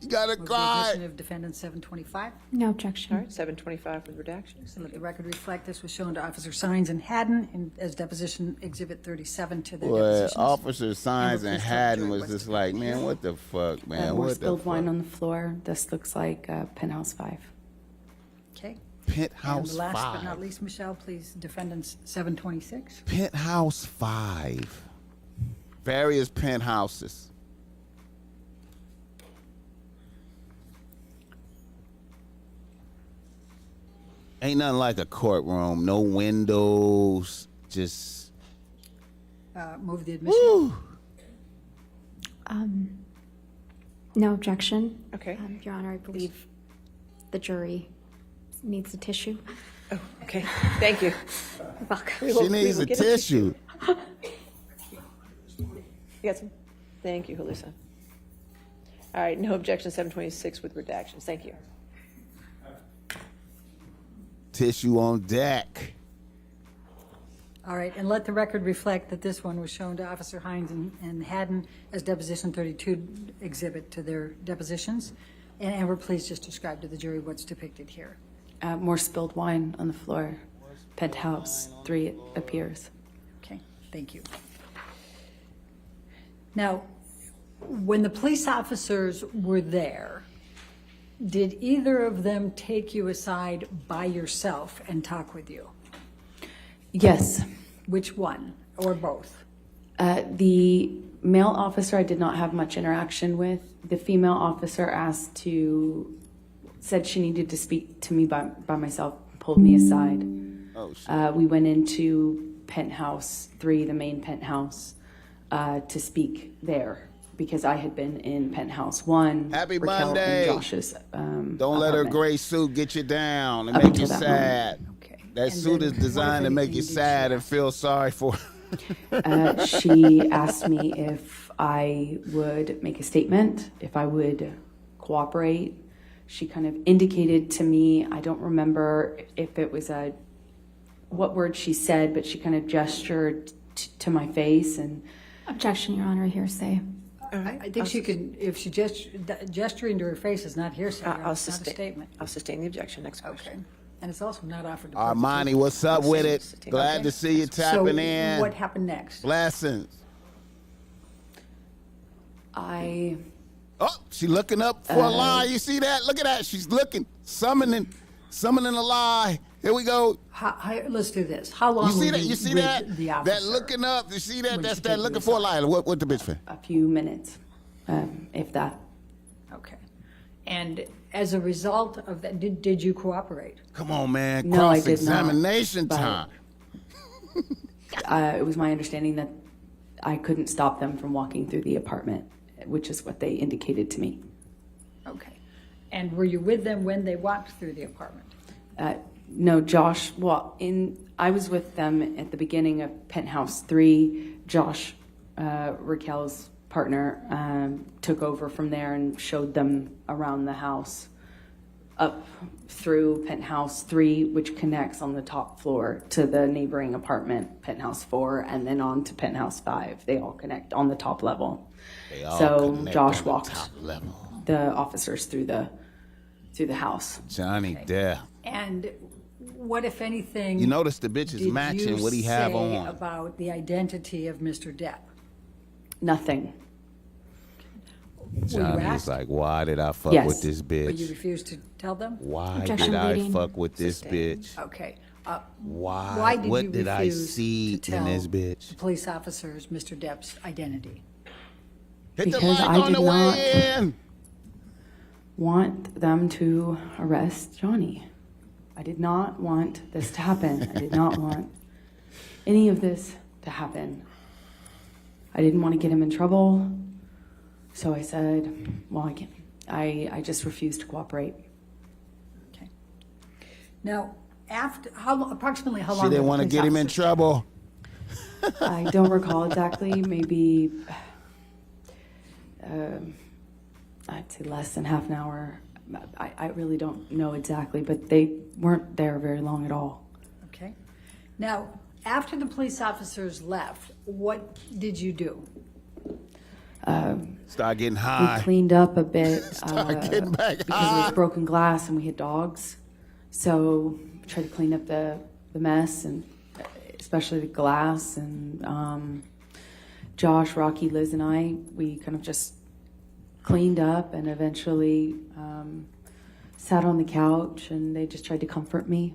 You gotta Move the cry. admission of defendant 725. No All objection. right, 725 with redaction. So let the record reflect this was shown to Officer Sines and Haddon as deposition exhibit 37 to their Boy, depositions. Officer Sines Amber, and please tell the Haddon jury was what's just like, depicted man, here. what the fuck, man? More What the spilled wine fuck? on the floor. This looks like Penthouse 5. Okay. Penthouse And last but not 5. least, Michelle, please, defendants 726. Penthouse 5. Various penthouses. Ain't nothing like a courtroom. No windows. Just Move the admission. woo. No objection. Okay. Your Honor, I believe the jury needs a tissue. Oh, okay. Thank you. You're welcome. She needs a get tissue. You got some? Thank you, Halisa. All right, no objection, 726 with redactions. Thank you. Tissue on deck. All right, and let the record reflect that this one was shown to Officer Hines and Haddon as deposition 32 exhibit to their depositions. And Amber, please just describe to the jury what's depicted here. More spilled wine on the floor. Penthouse 3 appears. Okay, thank you. Now, when the police officers were there, did either of them take you aside by yourself and talk with you? Yes. Which one, or both? The male officer I did not have much interaction with. The female officer said she needed to speak to me by myself, pulled me aside. Oh shit. We went into Penthouse 3, the main penthouse, to speak there because I had been in Penthouse 1. Happy Raquel Monday. And Josh's, Don't let her apartment. gray suit get you down and Up make until you that sad. Okay. That And suit then is what, if designed to make you anything, did sad she and feel sorry for. She asked me if I would make a statement, if I would cooperate. She kind of indicated to me, I don't remember if it was what word she said, but she kind of gestured to my face and Objection, Your Honor, hearsay. I think she could, if she gesturing to her face is not hearsay, I'll it's not a statement. I'll sustain the objection. Next question. Okay. And it's also not offered to Armani, what's up with it? Glad to see you tapping So in. what happened next? Blessings. I Oh, she looking up for a lie. You see that? Look at that. She's looking, summoning a lie. Here we go. Let's do this. How long You see were that? You see with that? the officer? That looking up. You see that? When That's she that took you looking for a aside? lie. What the bitch for? a few minutes, if that. Okay. And As a result of that, did you cooperate? Come on, man. No, I did not, Cross-examination but- time. It was my understanding that I couldn't stop them from walking through the apartment, which is what they indicated to me. Okay. And were you with them when they walked through the apartment? No, Josh, I was with them at the beginning of Penthouse 3. Josh, Raquel's partner, took over from there and showed them around the house up through Penthouse 3, which connects on the top floor to the neighboring apartment, Penthouse 4, and then on to Penthouse 5. They all connect on the top level. So Josh walked the officers through the house. Johnny Depp. And what, if anything, You notice the bitch is did matching you what he have say on. about the identity of Mr. Depp? Nothing. Johnny was asked? like, why did I fuck Yes. with this But you bitch? refused to tell them? Why Objection did I leading. fuck with this bitch? Okay. Why? Did What you did I refuse see to in tell this bitch? the police officers Mr. Depp's identity? Hit the Because mic I on did the not- way in. Want them to arrest Johnny. I did not want this to happen. I did not want any of this to happen. I didn't want to get him in trouble. So I said, well, I just refused to cooperate. Okay. Now, approximately how long? She didn't were the want to police get him in officers- trouble. I don't recall exactly, maybe, I'd say less than half an hour. I really don't know exactly, but they weren't there very long at all. Okay. Now, after the police officers left, what did you do? Start getting We high. cleaned up a bit Start getting back because it high. was broken glass and we had dogs. So we tried to clean up the mess, and especially the glass. And Josh, Rocky, Liz, and I, we kind of just cleaned up and eventually sat on the couch, and they just tried to comfort me.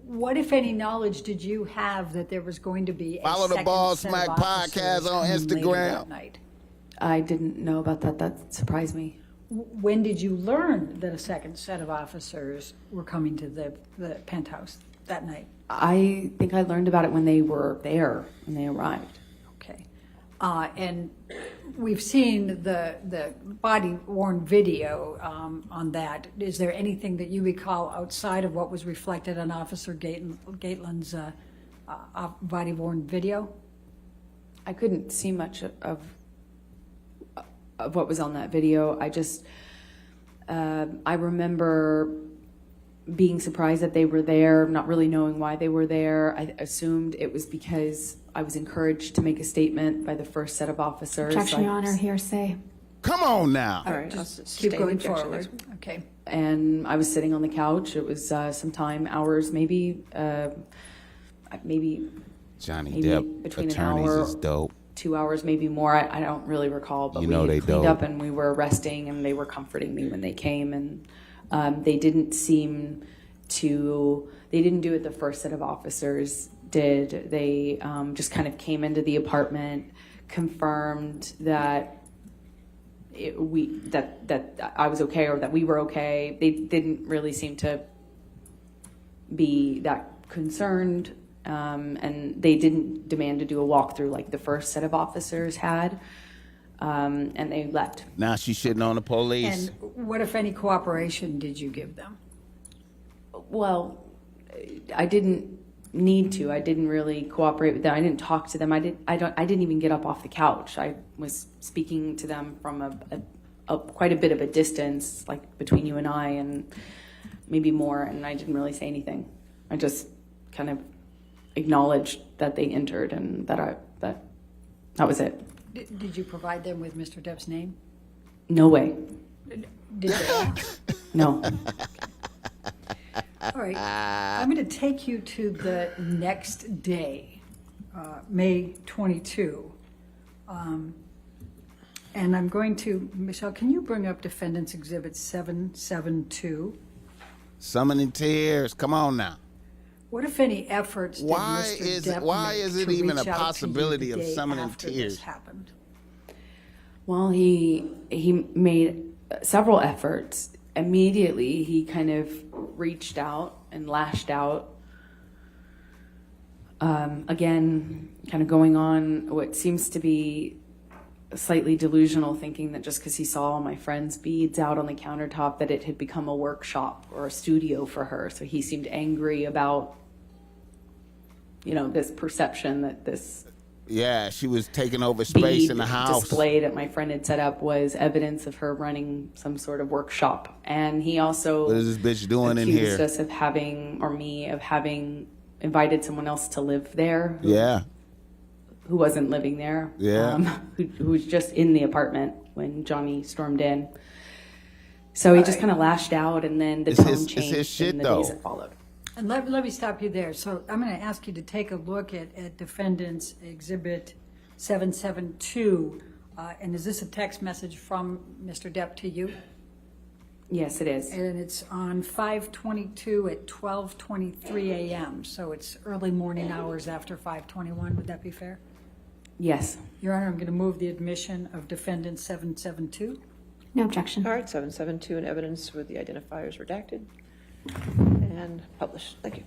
What, if any, knowledge did you have that there was going to be a Follow the second set of Bossmack officers podcast on coming later Instagram. that night? I didn't know about that. That surprised me. When did you learn that a second set of officers were coming to the penthouse that night? I think I learned about it when they were there, when they arrived. Okay. And we've seen the body-worn video on that. Is there anything that you recall outside of what was reflected on Officer Gatelin's body-worn video? I couldn't see much of what was on that video. I just, I remember being surprised that they were there, not really knowing why they were there. I assumed it was because I was encouraged to make a statement by the first set of officers. Objection, Your Honor, hearsay. Come on now. All right, Just I'll keep state going objection. forward. Okay. And I was sitting on the couch. It was sometime hours, maybe Johnny maybe Depp between an attorneys hour- is dope. 2 hours, maybe more. I don't really recall, but You know we they had cleaned dope. up and we were resting, and they were comforting me when they came. And they didn't seem to. They didn't do what the first set of officers did. They just kind of came into the apartment, confirmed that that I was okay or that we were okay. They didn't really seem to be that concerned. And they didn't demand to do a walkthrough like the first set of officers had, and they left. Now she's shitting on the police. And what, if any, cooperation did you give them? Well, I didn't need to. I didn't really cooperate with them. I didn't talk to them. I didn't even get up off the couch. I was speaking to them from a quite a bit of a distance, like between you and I, and maybe more. And I didn't really say anything. I just kind of acknowledged that they entered, and that was it. Did you provide them with Mr. Depp's name? No way. Did they ask? No. All right. I'm going to take you to the next day, May 22. And I'm going to, Michelle, can you bring up Defendant's Exhibit 772? Summoning tears. Come on now. What, if any, efforts did Why Mr. is Depp it make even to a reach out to you possibility the of day summoning after tears? this happened? Well, he made several efforts. Immediately, he kind of reached out and lashed out. Again, kind of going on what seems to be slightly delusional, thinking that just because he saw all my friend's beads out on the countertop that it had become a workshop or a studio for her. So he seemed angry about, this perception that this Yeah, she was taking over space bead in the house. display that my friend had set up was evidence of her running some sort of workshop. And he also What is this bitch doing in accused here? us of having, or me, of having invited someone else to live there. Yeah. Who wasn't living there. Yeah. Who was just in the apartment when Johnny stormed in. So he just kind of lashed out, and then the It's tone his changed shit, in the though. days that followed. And let me stop you there. So I'm going to ask you to take a look at Defendant's Exhibit 772. And is this a text message from Mr. Depp to you? Yes, it is. And it's on 5/22 at 12:23 a.m. So it's early morning hours after 5/21. Would that be fair? Yes. Your Honor, I'm going to move the admission of Defendant 772. No objection. All right, 772 in evidence with the identifiers redacted and published. Thank you.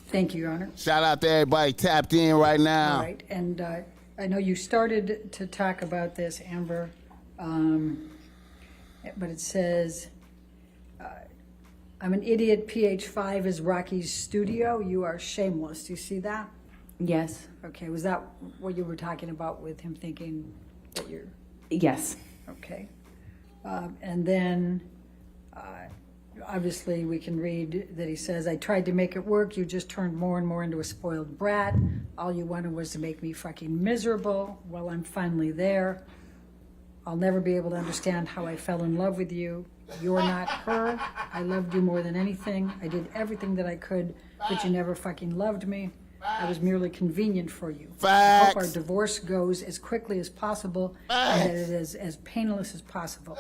Thank you, Your Honor. Shout out to everybody tapped in right now. All right, and I know you started to talk about this, Amber, but it says, I'm an idiot, PH5 is Rocky's studio, you are shameless. Do you see that? Yes. Okay, was that what you were talking about with him thinking that you're, Yes. okay. And then, obviously, we can read that he says, I tried to make it work, you just turned more and more into a spoiled brat. All you wanted was to make me fucking miserable. Well, I'm finally there. I'll never be able to understand how I fell in love with you. You're not her. I loved you more than anything. I did everything that I could, but you never fucking loved me. I was merely convenient for you. I hope our Facts. divorce goes as quickly as possible and that it is as painless as possible.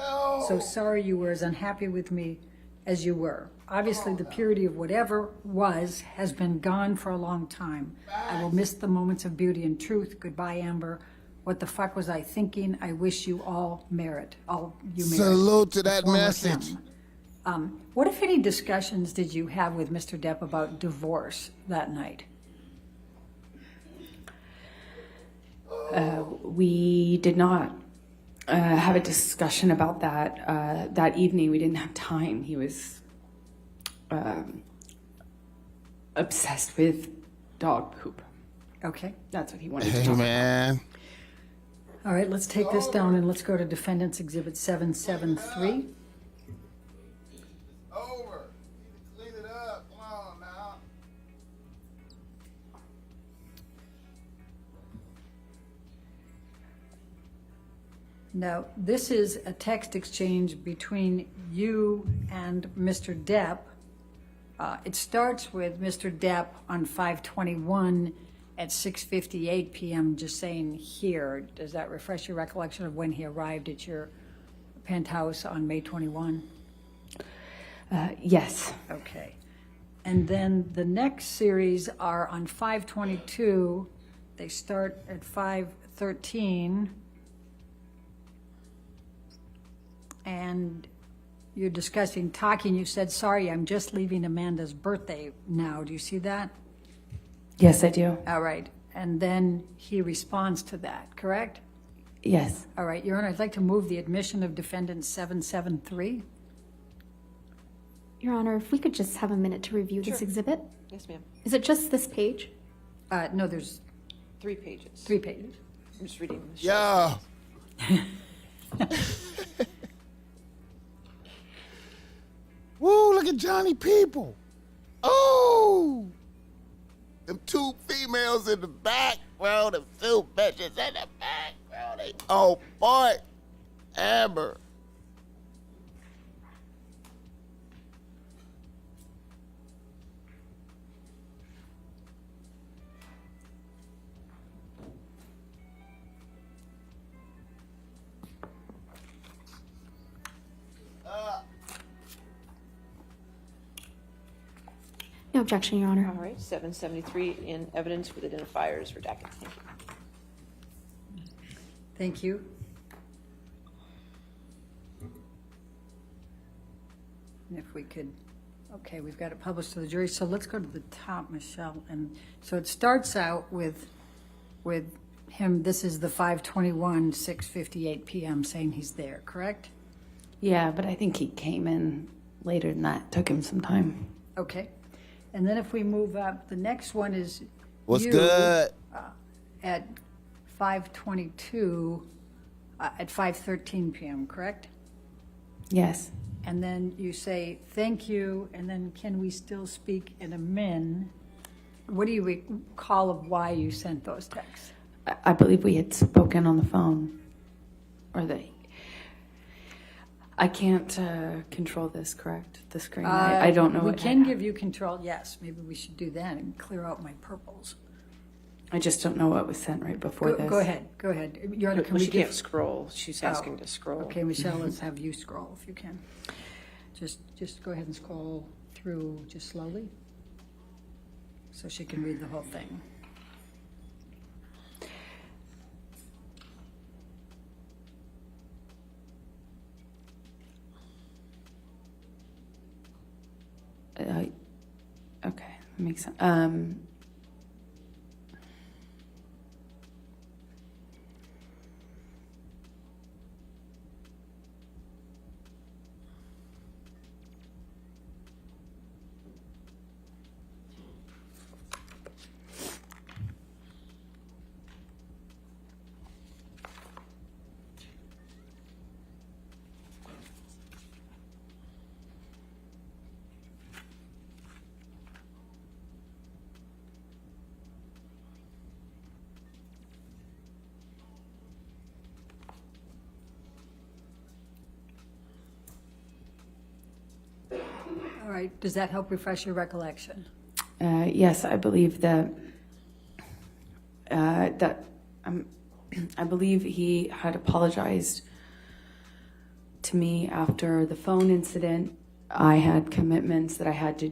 So sorry you were as unhappy with me as you were. Obviously, the purity of whatever was has been gone for a long time. I will miss the moments of beauty and truth. Goodbye, Amber. What the fuck was I thinking? I wish you all merit. All you merit. Salute to The that former message. him. What, if any, discussions did you have with Mr. Depp about divorce that night? We did not have a discussion about that that evening. We didn't have time. He was obsessed with dog poop. Okay. That's what he wanted to Hey, talk about. man. All right, let's take this down and let's go to Defendant's Exhibit 773. Over. Clean it up. Come on now. Now, this is a text exchange between you and Mr. Depp. It starts with Mr. Depp on 5/21 at 6:58 p.m. just saying here. Does that refresh your recollection of when he arrived at your penthouse on May 21? Yes. Okay. And then the next series are on 5/22. They start at 5:13. And you're discussing talking. You said, sorry, I'm just leaving Amanda's birthday now. Do you see that? Yes, I do. All right. And then he responds to that, correct? Yes. All right, Your Honor, I'd like to move the admission of Defendant 773. Your Honor, if we could just have a minute to review this exhibit. Yes, ma'am. Is it just this page? No, there's 3 pages. 3 pages. I'm just reading the Yo. Woo, look at Johnny People. Oh. Them 2 females in the back, bro. Them 2 bitches in the back, bro. Oh, boy. Amber. No objection, Your Honor. All right, 773 in evidence with identifiers redacted. Thank you. Thank you. And if we could, okay, we've got it published to the jury, so let's go to the top, Michelle. And so it starts out with him, this is the 5:21, 6:58 PM, saying he's there, correct? Yeah, but I think he came in later than that. Took him some time. Okay. And then if we move up, the next one is What's you good? at 5:22, at 5:13 PM, correct? Yes. And then you say, thank you, and then can we still speak in a min? What do you recall of why you sent those texts? I believe we had spoken on the phone. Or that I can't control this, correct? The screen. I don't know. We what can give you control, yes. Maybe we should do that and clear out my purples. I just don't know what was sent right before this. Go ahead. Your Honor, can Well, we she can't scroll. She's asking to scroll. Okay, Michelle, let's have you scroll if you can. Just go ahead and scroll through just slowly so she can read the whole thing. Okay, that makes sense. All right, does that help refresh your recollection? Yes, I believe that I believe he had apologized to me after the phone incident. I had commitments that I had to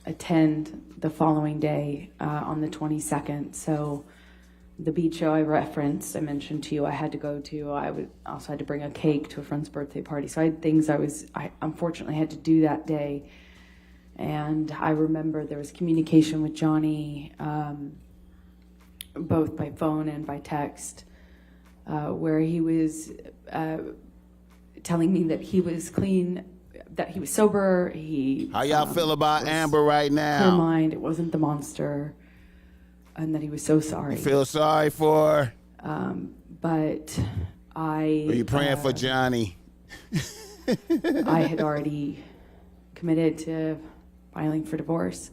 attend the following day on the 22nd. So the beach show I referenced, I mentioned to you, I had to go to. I also had to bring a cake to a friend's birthday party. So I had things I unfortunately had to do that day. And I remember there was communication with Johnny, both by phone and by text, where he was telling me that he was clean, that he was sober. How y'all feel about Amber right Clear now? mind, it wasn't the monster, and that he was so sorry. Feel sorry for her? But I... Are you praying for Johnny? I had already committed to filing for divorce.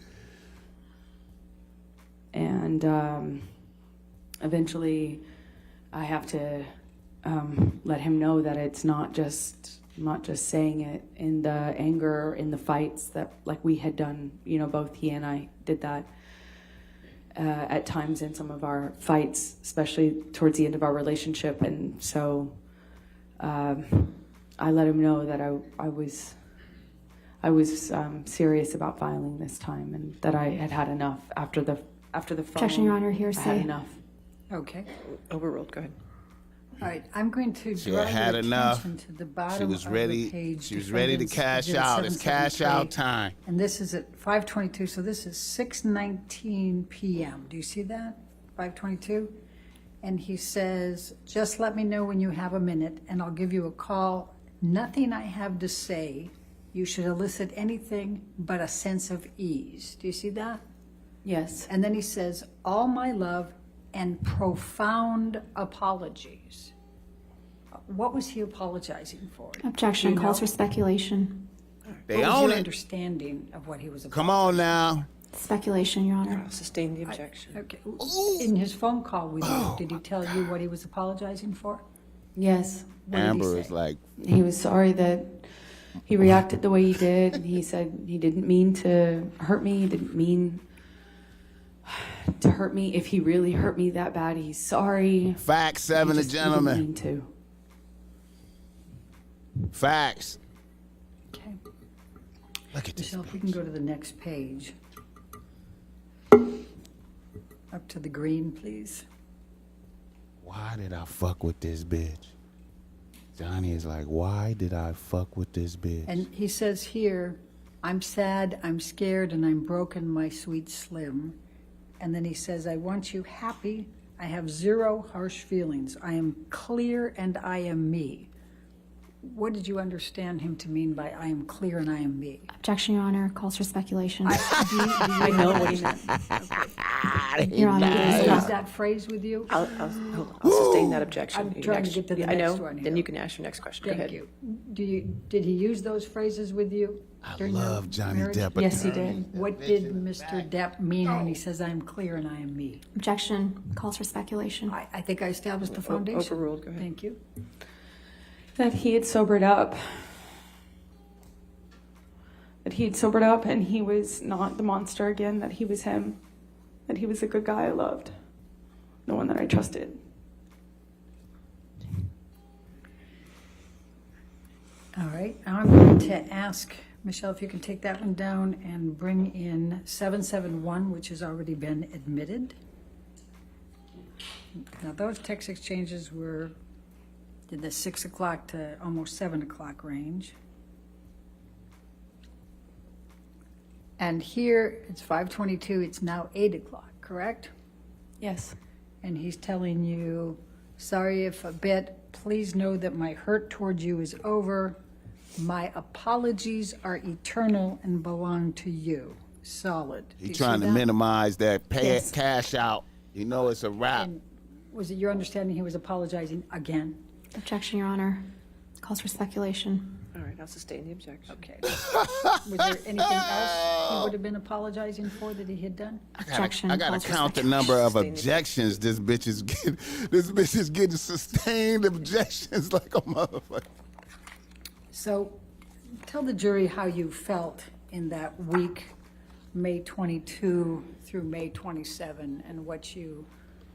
And eventually I have to let him know that it's not just saying it in the anger, in the fights that like we had done, both he and I did that at times in some of our fights, especially towards the end of our relationship. And so I let him know that I was serious about filing this time, and that I had had enough after the phone. Objection, Your Honor, I hearsay. had enough. Okay. Overruled, go ahead. All right, I'm going to She draw had your enough. attention to the bottom She was of ready. the page. She was ready to cash out. It's cash out time. And this is at 5:22, so this is 6:19 p.m. Do you see that? 5:22? And he says, just let me know when you have a minute, and I'll give you a call. Nothing I have to say. You should elicit anything but a sense of ease. Do you see that? Yes. And then he says, all my love and profound apologies. What was he apologizing for? Objection. Do you Calls know? for speculation. They What was own your it. understanding of what he was Come on now. Speculation, Your Honor. I'll sustain the objection. Okay. In his phone call with you, did he tell you what he was apologizing for? Yes. What did he Amber say? is like, He was sorry that he reacted the way he did. He said he didn't mean to hurt me. He didn't mean to hurt me. If he really hurt me that bad, he's sorry. facts, seven He to just didn't gentlemen. mean to. Facts. Okay. Look at this. Michelle, if we can go to the next page. Up to the green, please. Why did I fuck with this bitch? Johnny is like, why did I fuck with this bitch? And he says here, I'm sad, I'm scared, and I'm broken, my sweet Slim. And then he says, I want you happy. I have zero harsh feelings. I am clear and I am me. What did you understand him to mean by I am clear and I am me? Objection, Your Honor. Calls for speculation. I know what he meant. Your Honor, Did it is he not. use that phrase with you? I'll sustain that objection. I'm You trying to next- get to the yeah, I next know. one here. Then you can ask your next question. Go Thank ahead. you. Did he use those phrases with you I during your love Johnny marriage? Depp. Yes, he did. What did Mr. Depp mean when he says I am clear and I am me? Objection. Calls for speculation. I think I established the foundation. Overruled. Go ahead. Thank you. That he had sobered up. That he had sobered up and he was not the monster again, that he was him. That he was a good guy I loved. The one that I trusted. All right, now I'm going to ask, Michelle, if you can take that one down and bring in 771, which has already been admitted. Now, those text exchanges were in the 6 o'clock to almost 7 o'clock range. And here, it's 5:22, it's now 8 o'clock, correct? Yes. And he's telling you, sorry if a bit, please know that my hurt towards you is over. My apologies are eternal and belong to you. Solid. Do you He's see trying to that? minimize that Yes. cash out. You know it's a wrap. And was it your understanding he was apologizing again? Objection, Your Honor. Calls for speculation. All right, I'll sustain the objection. Okay. Was there anything else he would have been apologizing for that he had done? Objection. I gotta calls for count the speculation. number of Sustain it. objections this bitch is getting. This bitch is getting sustained objections like a motherfucker. So tell the jury how you felt in that week, May 22 through May 27, and what you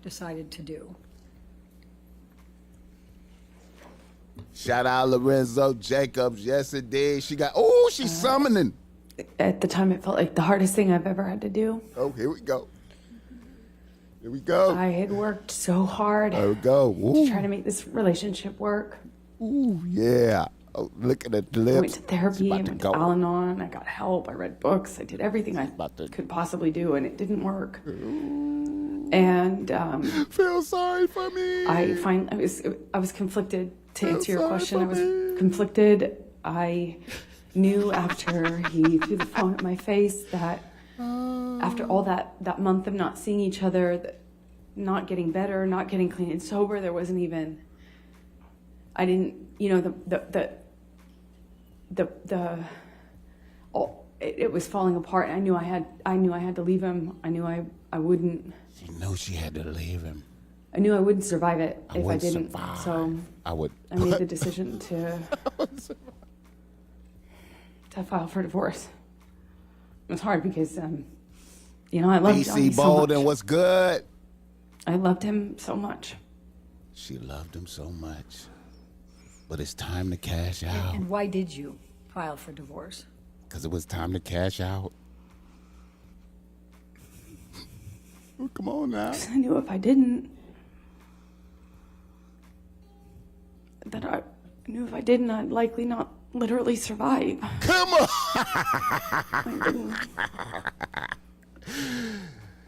decided to do. Shout out Lorenzo Jacobs. Yes, it did. She got. Oh, she's summoning. At the time, it felt like the hardest thing I've ever had to do. Oh, here we go. Here we go. I had worked so hard There we go. to try Ooh, to make this relationship work. ooh, yeah. Oh, look at the lips. I went to therapy, I It's about went to to go. Al-Anon, I got help, I read books, I did everything I about to- could possibly do, and it didn't work. And Feel sorry for me. I was conflicted. To I'm answer your sorry question, for I was me. conflicted. I knew after he threw the phone at my face that after all that month of not seeing each other, not getting better, not getting clean and sober, there wasn't even. I didn't, it was falling apart. And I knew I had to leave him. I knew I wouldn't. She knew she had to leave him. I knew I wouldn't survive it if I wouldn't didn't. survive. So I would. I made the decision to file for divorce. It was hard because, I loved Johnny BC so Bolden much. was good. I loved him so much. She loved him so much. But it's time to cash out. And why did you file for divorce? Because it was time to cash out. Oh, come on now. I knew if I didn't, I'd likely not literally survive. Come on.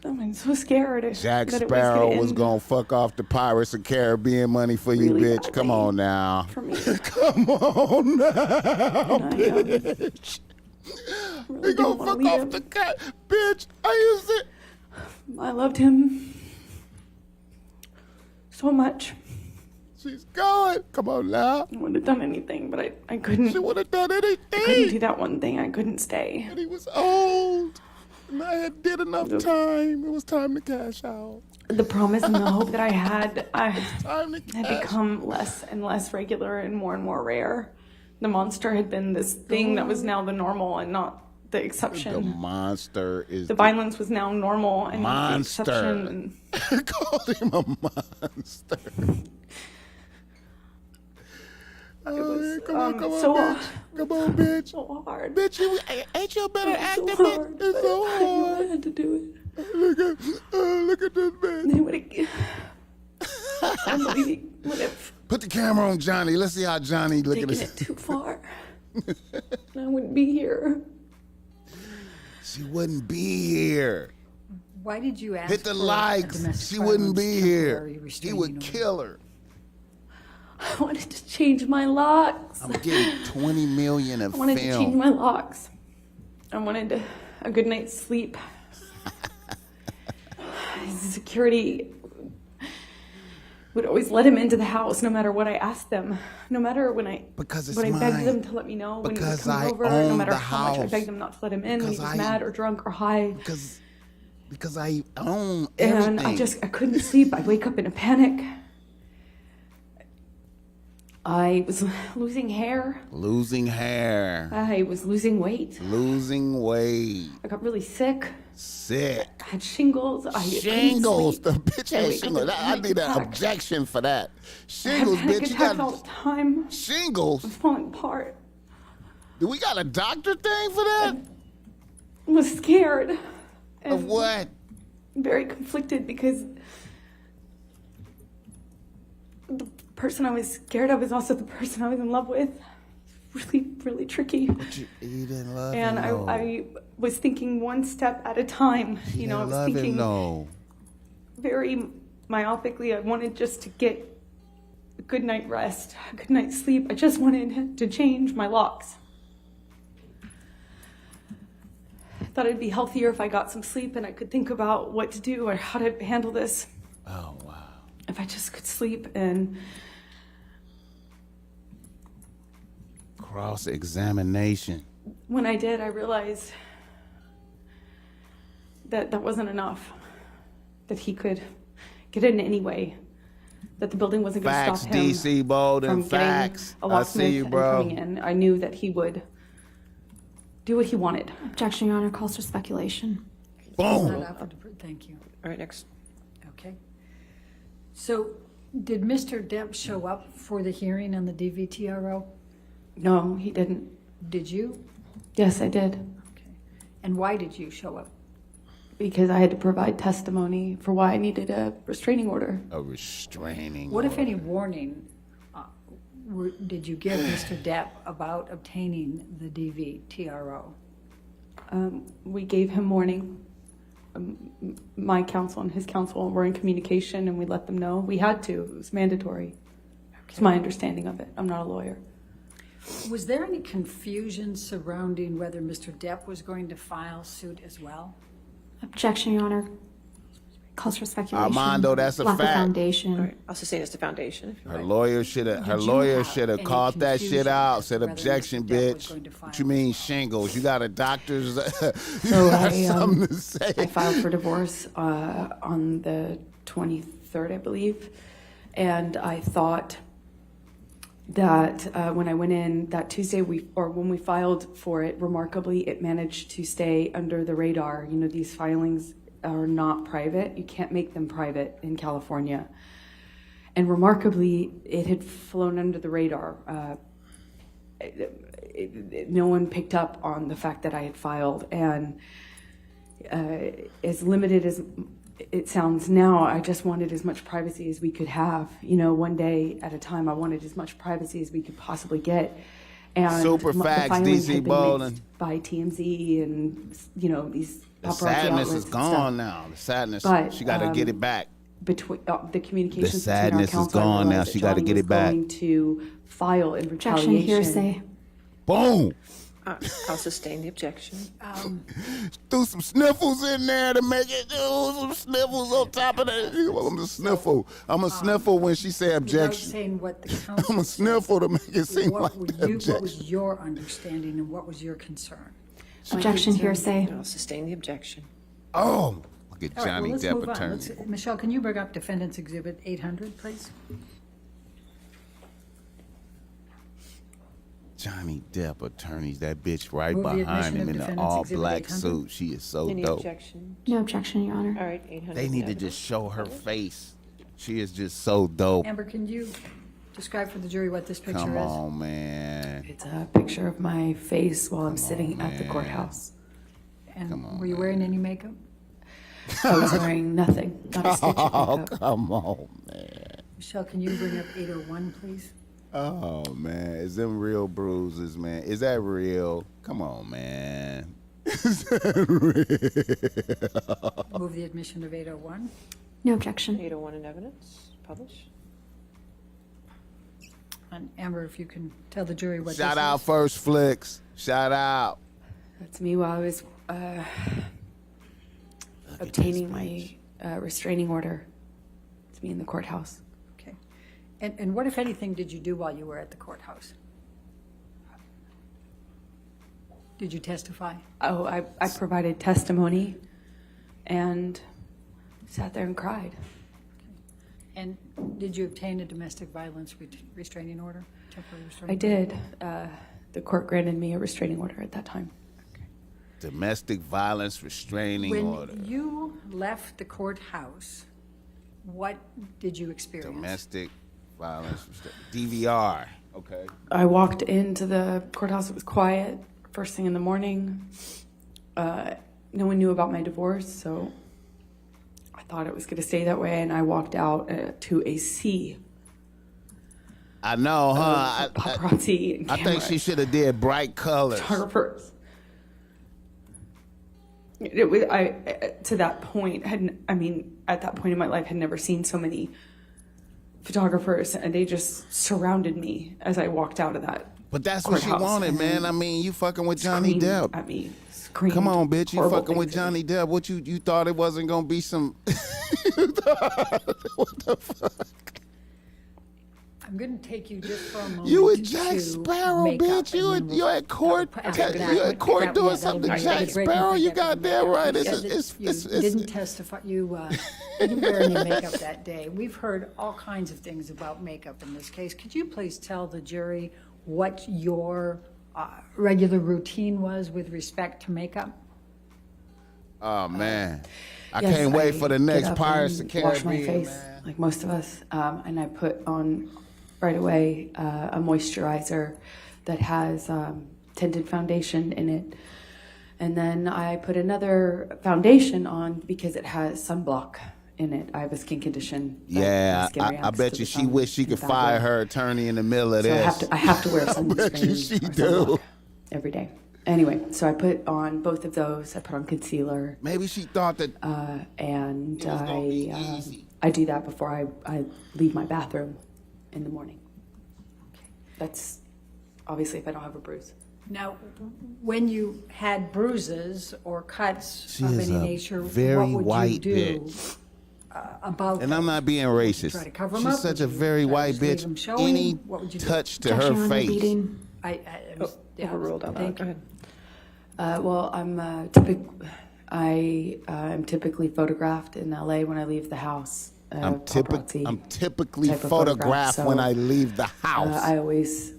I'm so scared. Jack that it Sparrow gonna was end going to fuck off the Pirates of Caribbean money for you, really bitch. Come badly on now. for me. Come on now, And bitch. really He didn't going to wanna fuck leave off the him. cat. Bitch, I used it. I loved him so much. She's going. Come on now. I would have done anything, but I couldn't. She would have done Couldn't anything. do that one thing. I couldn't stay. And he was old. And I had did enough time. It was time to cash out. The promise and the hope that I had Time to had cash. become less and less regular and more rare. The monster had been this thing that was now the normal and not the The exception. monster is The violence was now normal and Monster. the exception. And called him a monster. was, come on, so- bitch. Come on, bitch. so hard. Bitch, you ain't you a better actor, So bitch? hard, It's but so I knew I hard. had to do it. Look at this bitch. They would have. I believe he would have Put the camera on Johnny. Let's see how Johnny look at taken this. it too far. I wouldn't be here. She wouldn't be here. Why did you ask Hit the for a likes. domestic She wouldn't violence be here. temporary He restraining would order? kill her. I wanted to change my locks. I'm getting 20 million of I wanted to change film. my locks. I wanted a good night's sleep. Security would always let him into the house no matter what I asked them. No matter when I Because it's when I begged mine. them to let me know when he was Because coming I over. No own matter the how much I house. begged them not to let him in when he Because was I- mad or drunk or high. Because I own And everything. I couldn't sleep. I'd wake up in a panic. I was losing hair. Losing hair. I was losing weight. Losing weight. I got really sick. Sick. I had shingles. I couldn't Shingles. sleep. The bitch I had wake up shingles. with I need an panic objection for that. I had Shingles, panic bitch. You attacks all got the time. shingles. Falling apart. Do we got a doctor thing for that? I was scared. Of And what? very conflicted because the person I was scared of is also the person I was in love with. Really, really tricky. You didn't love And him, though. I was thinking one step at a time. You know, I didn't was love him, thinking though. very myopically. I wanted just to get a good night rest, a good night's sleep. I just wanted to change my locks. I thought it'd be healthier if I got some sleep and I could think about what to do or how to handle this. Oh, wow. If I just could sleep. And Cross-examination. when I did, I realized that that wasn't enough, that he could get in anyway, that the building wasn't going to Facts, stop him DC Bolden. from Facts. getting a I locksmith see you, and bro. coming in. I knew that he would do what he wanted. Objection, Your Honor, calls for speculation. Not Boom. offered to thank you. All right, next. Okay. So did Mr. Depp show up for the hearing on the DVTRO? No, he didn't. Did you? Yes, I did. Okay. And why did you show up? Because I had to provide testimony for why I needed a restraining order. A restraining What, if order. any, warning did you give Mr. Depp about obtaining the DVTRO? We gave him warning. My counsel and his counsel were in communication, and we let them know. We had to. It was mandatory. It's my understanding of it. I'm not a lawyer. Was there any confusion surrounding whether Mr. Depp was going to file suit as well? Objection, Your Honor, calls for speculation. Armando, that's a Lack fact. of foundation. All right, I'll sustain as the foundation. If you Her like. lawyer should have. Her Did you lawyer have should have any called that shit confusion out. Said whether objection, Mr. Depp was bitch. going to file? What you mean shingles? You got a doctor's. You So got I, something to say. I filed for divorce on the 23rd, I believe, and I thought that when I went in that Tuesday, when we filed for it, remarkably, it managed to stay under the radar. You know, these filings are not private. You can't make them private in California. And remarkably, it had flown under the radar. No one picked up on the fact that I had filed. And as limited as it sounds now, I just wanted as much privacy as we could have. You know, one day at a time, I wanted as much privacy as we could possibly get. And Super the facts, filing DC had been Bolden. mixed by TMZ and, you know, these The paparazzi sadness outlets is and gone stuff. now. The sadness. But, She got to get it back. Between the communications The between our sadness is counsel, I gone now. realized She that gotta Johnny get was it back. Going to file in Objection, retaliation. hearsay. Boom. I'll sustain the objection. Threw some sniffles in there to make it. Some sniffles on top of that. I'm a sniffle. I'm a sniffle when she say Without objection. saying what the I'm counsel a sniffle to make it seem like what the what objection. was your understanding and what was your concern? Objection, hearsay. I'll sustain the objection. Oh, look at All right, well, Johnny let's Depp move on. attorney. Michelle, can you bring up Defendant's Exhibit 800, please? Johnny Depp attorneys. That bitch right Move the behind admission him of in the Defendant's all Exhibit black 800. suit. She is so Any dope. objection? No objection, Your Honor. All right, 800. They need to just show her face. She is just so dope. Amber, can you describe for the jury what this picture Come is? on, man. It's a picture of my face while I'm sitting at the man. courthouse. And were you wearing any makeup? I was wearing nothing, not a stitch of Oh, makeup. come on, man. Michelle, can you bring up 801, please? Oh man, is them real bruises, man? Is that real? Come on, man. Is that real? Move the admission of 801. No objection. 801 in evidence, publish. And Amber, if you can tell the jury what Shout this out is. First Flicks. Shout out. That's me while I was obtaining my restraining order. It's me in the courthouse. Okay. And what, if anything, did you do while you were at the courthouse? Did you testify? Oh, I provided testimony and sat there and cried. And did you obtain a domestic violence restraining order? Temporary I restraining order? did. The court granted me a restraining order at that time. Domestic violence restraining When order. you left the courthouse, what did you experience? Domestic violence DVR. Okay. I walked into the courthouse. It was quiet. First thing in the morning. No one knew about my divorce, so I thought it was going to stay that way, and I walked out to a sea I know, huh? of paparazzi and I think she should have did bright colors. photographers. It was, to that point, at that point in my life, had never seen so many photographers, and they just surrounded me as I walked out of that. But that's what she courthouse, wanted, and man. then I mean, you fucking with Johnny screamed Depp. at me. Screamed Come on, bitch. You horrible fucking with things at me. Johnny Depp. What you thought it wasn't gonna be some what the fuck? I'm going to take you just for a moment. You with to Jack Sparrow, make up, bitch. You and then you at court you at court doing something to Jack Sparrow. You goddamn right. You didn't testify. You didn't wear any makeup that day. We've heard all kinds of things about makeup in this case. Could you please tell the jury what your regular routine was with respect to makeup? Oh man. I Yes, can't wait for the get next up Pirates of and Caribbean. wash my face, Man. like most of us, and I put on right away a moisturizer that has tinted foundation in it, and then I put another foundation on because it has sunblock in it. I have a skin condition. that Yeah, my skin I reacts bet to you the she sun wish she in a could bad fire way. her attorney in the middle of So this. I have to wear sunscreen bet you she or do. sunblock every day. Anyway, so I put on both of those. I put on concealer. Maybe she thought that And It was gonna be I easy. I do that before I leave my bathroom in the morning. That's obviously if I don't have a bruise. Now, when you had bruises or cuts She of is any a nature, very what would white you do bitch. About and I'm them? not being racist. Try to cover 'em She's up? such Would a you very try to white just leave them bitch. showing? Any What would you do? touch to Objection her on the face. beating. Overruled on that. Thank Go you. ahead. Well, I am typically photographed in LA when I leave the house. I'm paparazzi typically type of photographed photograph, when so, I leave the house. I always,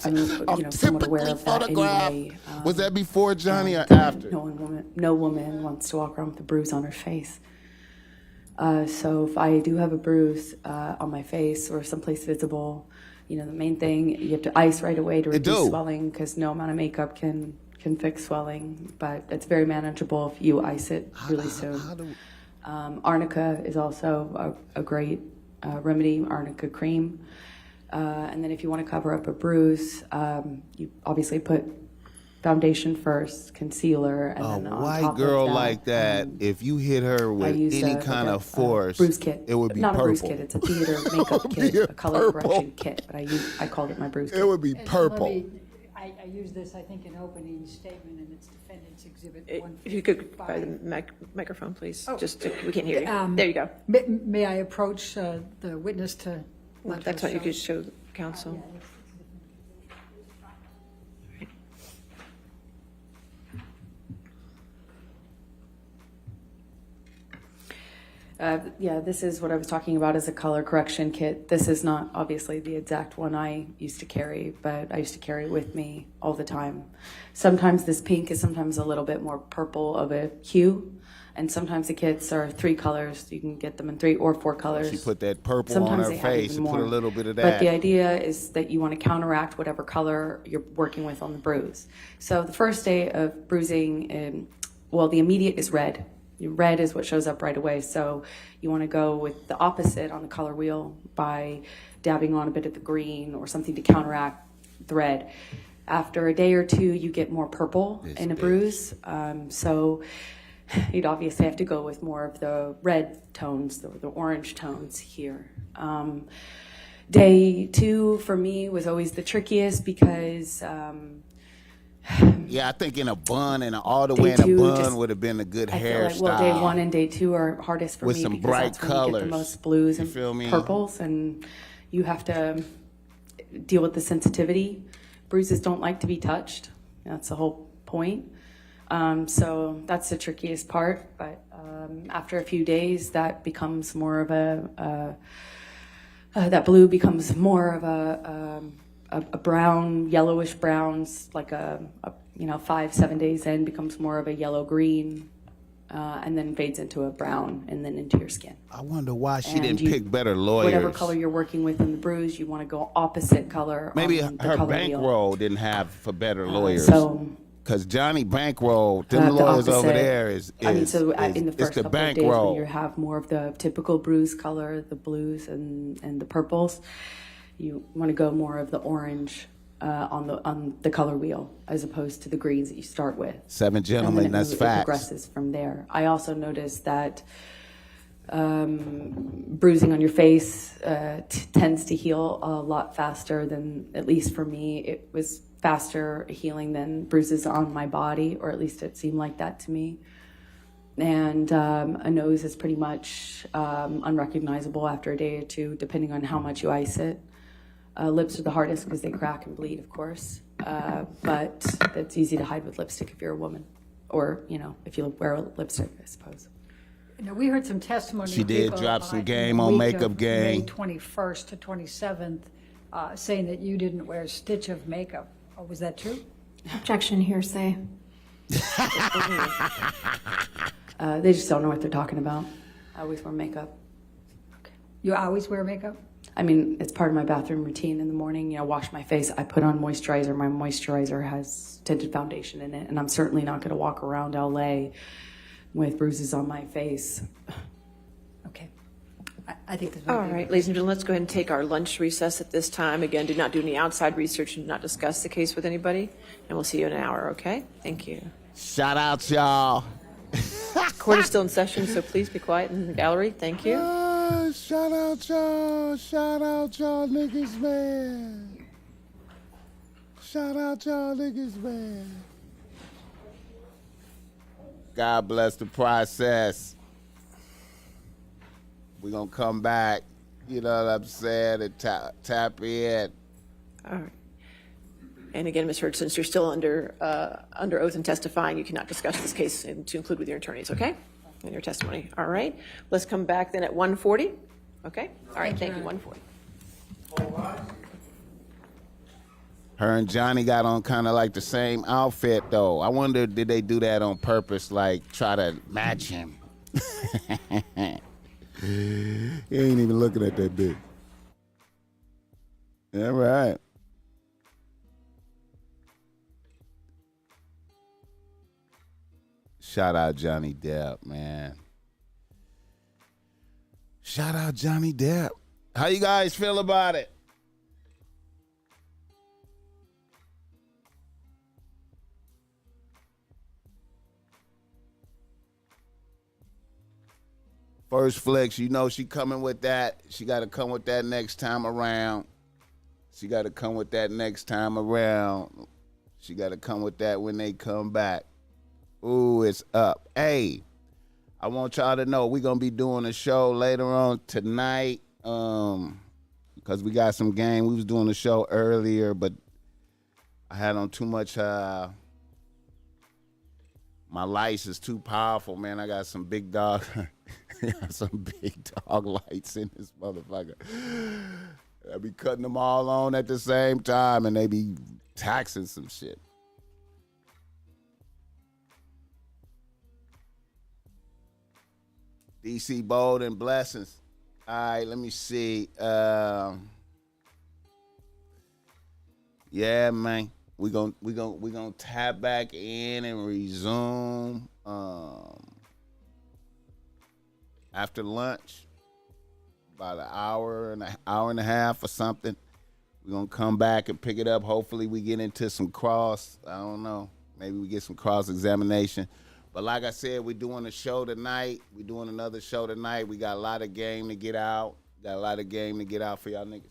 I'm somewhat typically aware of that photographed. anyway. Was that before Johnny or and after? No woman wants to walk around with a bruise on her face. So if I do have a bruise on my face or someplace visible, the main thing, you have to ice right away to reduce swelling because no amount of makeup can fix swelling, but it's very manageable if you ice it really soon. Arnica is also a great remedy, arnica cream. And then if you want to cover up a bruise, you obviously put foundation first, concealer, and then A on white top girl of that, like that, if you hit her I with use any like kind a of force, bruise kit. it would be not purple. a bruise kit. It's a theater makeup be kit, a color purple. correction kit. But I called it my bruise kit. It would be And purple. let me- I used this, I think, in opening statement, and it's Defendant's Exhibit 155. If you could by the microphone, please. Oh. We can't hear you. There you go. May I approach the witness to let That's her what you show? could show counsel. This is what I was talking about as a color correction kit. This is not obviously the exact one I used to carry, but I used to carry it with me all the time. Sometimes this pink is sometimes a little bit more purple of a hue, and sometimes the kits are 3 colors. You can get them in 3 or 4 colors. She put that purple Sometimes on they her have face even and put a more. little bit of But that. the idea is that you want to counteract whatever color you're working with on the bruise. So the first day of bruising, the immediate is red. Red is what shows up right away. So you want to go with the opposite on the color wheel by dabbing on a bit of the green or something to counteract the red. After a day or two, you get more purple in a bruise. So you'd obviously have to go with more of the red tones, the orange tones here. Day 2 for me was always the trickiest because Yeah, I think in a bun and all the Day way in a 2 bun just- would have been a good I feel hairstyle. like, well, day 1 and day 2 are hardest for With me some because bright that's when you get colors. the most blues You and feel me? purples, and you have to deal with the sensitivity. Bruises don't like to be touched. That's the whole point. So that's the trickiest part. But after a few days, that becomes more of that blue becomes more of a brown, yellowish browns, like 5-7 days in, becomes more of a yellow green, and then fades into a brown and then into your skin. I wonder why she And didn't you- pick better lawyers. Whatever color you're working with in the bruise, you want to go opposite color. Maybe on the her color wheel. bankroll didn't have for better lawyers. So Because Johnny Bankroll, them the lawyers over opposite. there is in the it's first the couple of days when bankroll. you have more of the typical bruise color, the blues and the purples, you want to go more of the orange on the color wheel as opposed to the greens that you start with. 7 And gentlemen, then that's it facts. progresses from there. I also noticed that bruising on your face tends to heal a lot faster than, at least for me, it was faster healing than bruises on my body, or at least it seemed like that to me. And a nose is pretty much unrecognizable after a day or two, depending on how much you ice it. Lips are the hardest because they crack and bleed, of course. But it's easy to hide with lipstick if you're a woman, or if you wear lipstick, I suppose. We heard some testimony. She of did people, drop some in game the on week Makeup of Gang. May 21st to 27th, saying that you didn't wear a stitch of makeup. Oh, was that true? Objection, hearsay. They just don't know what they're talking about. I always wear makeup. You always wear makeup? I mean, it's part of my bathroom routine in the morning. Wash my face. I put on moisturizer. My moisturizer has tinted foundation in it, and I'm certainly not going to walk around LA with bruises on my face. Okay. I think that's All right, ladies and gentlemen, let's go ahead and take our lunch recess at this time. Again, do not do any outside research and do not discuss the case with anybody. And we'll see you in an hour, okay? Thank you. Shout out, y'all. Court is still in session, so please be quiet in the gallery. Thank you. Shout out, y'all. Shout out, y'all niggas, man. Shout out, y'all niggas, man. God bless the process. We're going to come back, you know what I'm saying, and tap in. All right. And again, Ms. Hurd, since you're still under oath and testifying, you cannot discuss this case to include with your attorneys, okay? In your testimony. All right. Let's come back then at 1:40. Okay? All right, thank you. 1:40. Her and Johnny got on kind of like the same outfit, though. I wonder, did they do that on purpose, like try to match him? He ain't even looking at that bitch. All right. Shout out Johnny Depp, man. Shout out Johnny Depp. How you guys feel about it? First flex, you know she coming with that. She got to come with that next time around. She got to come with that next time around. She got to come with that when they come back. Ooh, it's up. Hey, I want y'all to know we're going to be doing a show later on tonight because we got some game. We was doing a show earlier, but I had on too much. My lights is too powerful, man. I got some big dog. Some big dog lights in this motherfucker. I be cutting them all on at the same time, and they be taxing some shit. DC bold and blessings. All right, let me see. Yeah, man. We gonna tap back in and resume. after lunch, about an hour and a half or something. We're going to come back and pick it up. Hopefully we get into some I don't know, maybe we get some cross-examination. But like I said, we're doing a show tonight. We're doing another show tonight. We got a lot of game to get out. Got a lot of game to get out for y'all niggas.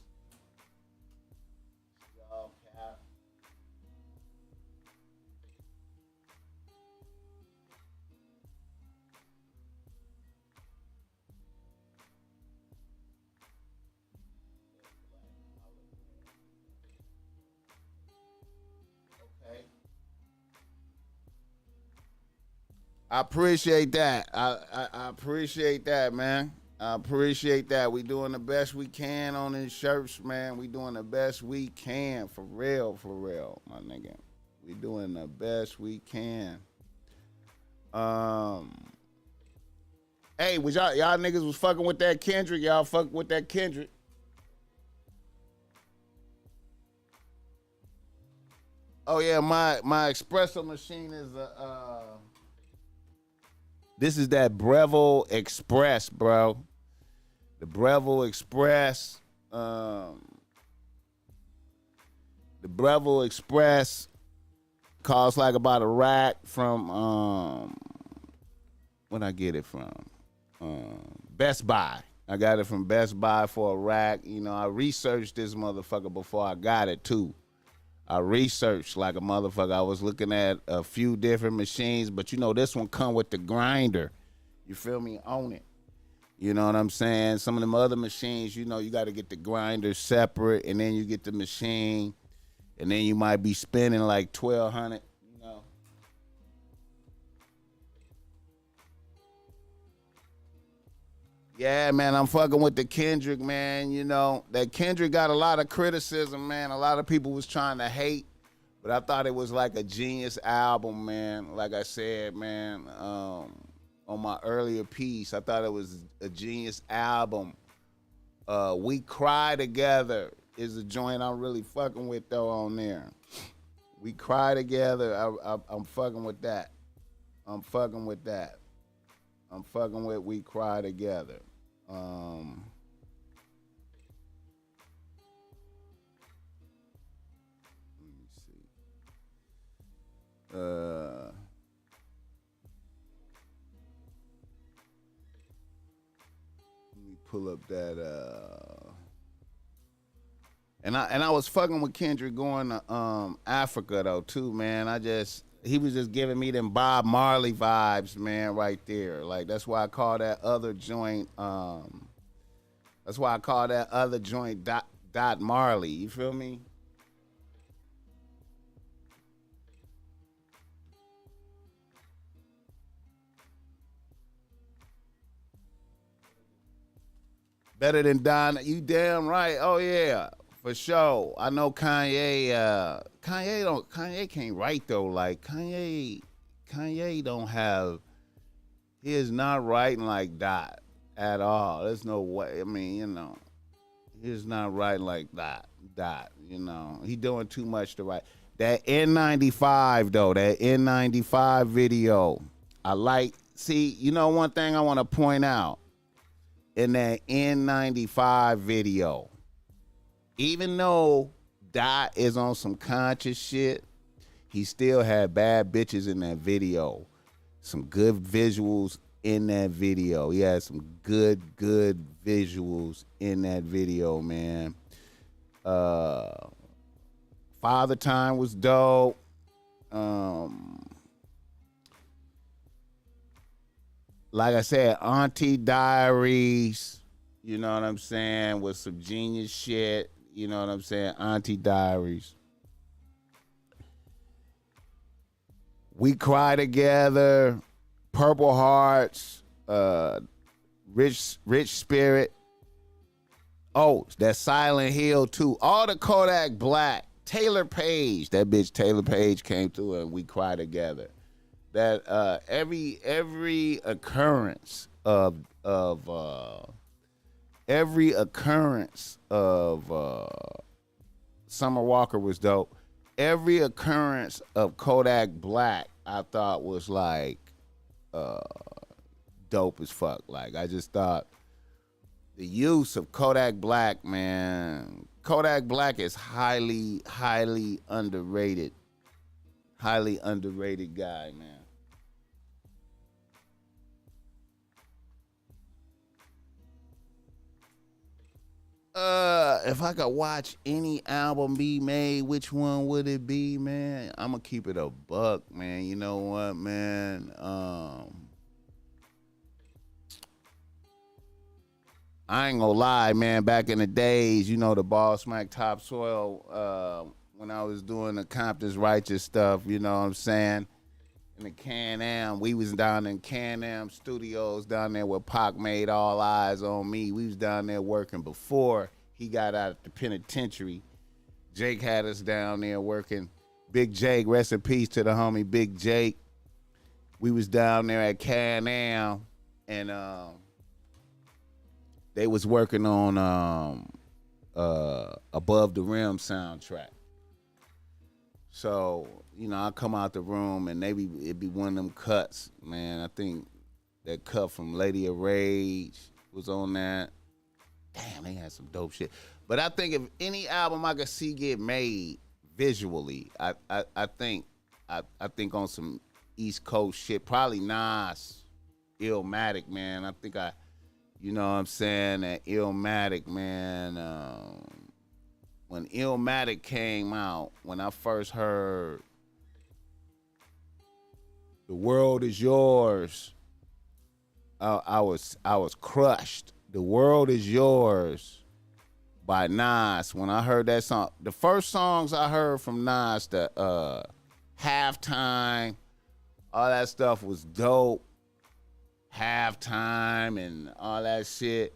I appreciate that. I appreciate that, man. I appreciate that. We doing the best we can on these shirts, man. We doing the best we can, for real, my nigga. We doing the best we can. Hey, was y'all niggas was fucking with that Kendrick? Y'all fucking with that Kendrick? Oh yeah, my espresso machine is this is that Breville Express, bro. The Breville Express. The Breville Express costs like about a rack from where'd I get it from? Best Buy. I got it from Best Buy for a rack. You know, I researched this motherfucker before I got it too. I researched like a motherfucker. I was looking at a few different machines, but you know, this one come with the grinder. You feel me? On it. You know what I'm saying? Some of them other machines, you know, you got to get the grinder separate, and then you get the machine, and then you might be spending like $1,200. You know. Yeah, man, I'm fucking with the Kendrick, man. You know, that Kendrick got a lot of criticism, man. A lot of people was trying to hate, but I thought it was like a genius album, man. Like I said, man, on my earlier piece, I thought it was a genius album. We Cry Together is a joint I'm really fucking with, though, on there. We Cry Together, I'm fucking with that. I'm fucking with that. I'm fucking with We Cry Together. Let me see. Let me pull up that. And I was fucking with Kendrick going to Africa though too, man. He was just giving me them Bob Marley vibes, man, right there. Like, that's why I call that other joint, Dot Marley. You feel me? Better than Don. You damn right. Oh, yeah. For sure. I know Kanye can't write though. Like Kanye don't have, he is not writing like Dot at all. There's no way. I mean, you know, he's not writing like Dot, you know. He doing too much to write. That N95 though, that N95 video, I like. See, you know one thing I want to point out in that N95 video, even though Dot is on some conscious shit, he still had bad bitches in that video. Some good visuals in that video. He had some good visuals in that video, man. Father Time was dope. Like I said, Auntie Diaries, you know what I'm saying, was some genius shit. You know what I'm saying? Auntie Diaries. We Cry Together, Purple Hearts, Rich Spirit. Oh, that Silent Hill too. All the Kodak Black. Taylor Page. That bitch Taylor Page came through and We Cry Together. That every occurrence of Summer Walker was dope. Every occurrence of Kodak Black I thought was like dope as fuck. Like, I just thought the use of Kodak Black, man. Kodak Black is highly, highly underrated. Highly underrated guy, man. If I could watch any album be made, which one would it be, man? I'm gonna keep it a buck, man. You know what, man? I ain't gonna lie, man. Back in the days, you know, the Bossmack Topsoil, when I was doing the Compton's Righteous stuff, you know what I'm saying? In the Can-Am, we was down in Can-Am Studios down there where Pac made All Eyes on Me. We was down there working before he got out of the penitentiary. Jake had us down there working. Big Jake, rest in peace to the homie Big Jake. We was down there at Can-Am, and they was working on Above the Rim soundtrack. So, you know, I come out the room and it'd be one of them cuts, man. I think that cut from Lady of Rage was on that. Damn, they had some dope shit. But I think if any album I could see get made visually, I think on some East Coast shit, probably Nas, Illmatic, man. I think you know what I'm saying, that Illmatic, man. When Illmatic came out, when I first heard The World Is Yours, I was crushed. The World Is Yours by Nas. When I heard that song, the first songs I heard from Nas, the Halftime, all that stuff was dope. Halftime and all that shit.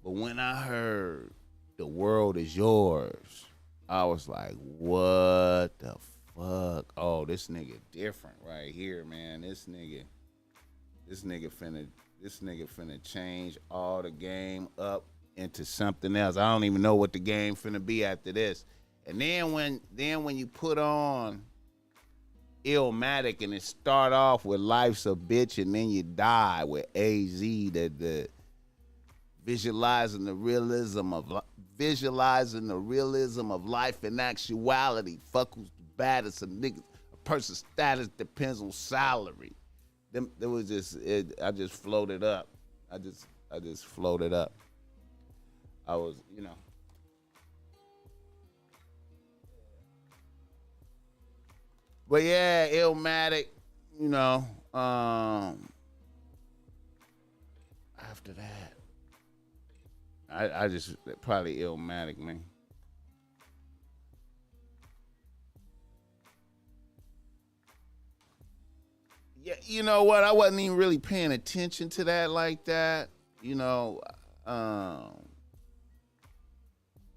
But when I heard The World Is Yours, I was like, what the fuck? Oh, this nigga different right here, man. This nigga finna change all the game up into something else. I don't even know what the game finna be after this. And then when you put on Illmatic and it start off with Life's a Bitch and then you die with AZ, the visualizing the realism of life and actuality. Fuck who's the baddest of niggas. A person's status depends on salary. There was I just floated up. I just floated up. I was, you know. But yeah, Illmatic, you know, after that, I just, probably Illmatic, man. Yeah, you know what? I wasn't even really paying attention to that like that. You know, I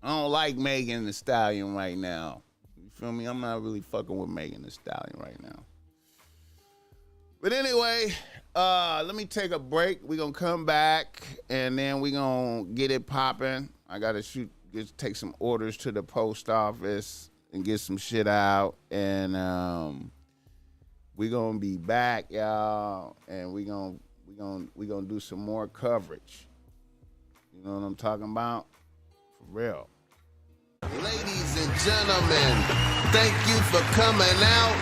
don't like Megan Thee Stallion right now. You feel me? I'm not really fucking with Megan Thee Stallion right now. But anyway, let me take a break. We're going to come back, and then we're going to get it popping. I got to take some orders to the post office and get some shit out. And we're going to be back, y'all, and we're going to do some more coverage. You know what I'm talking about? For real. Ladies and gentlemen, thank you for coming out.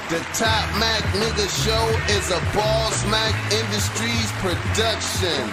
The Top Mac Nigga Show is a Bossmack Industries production.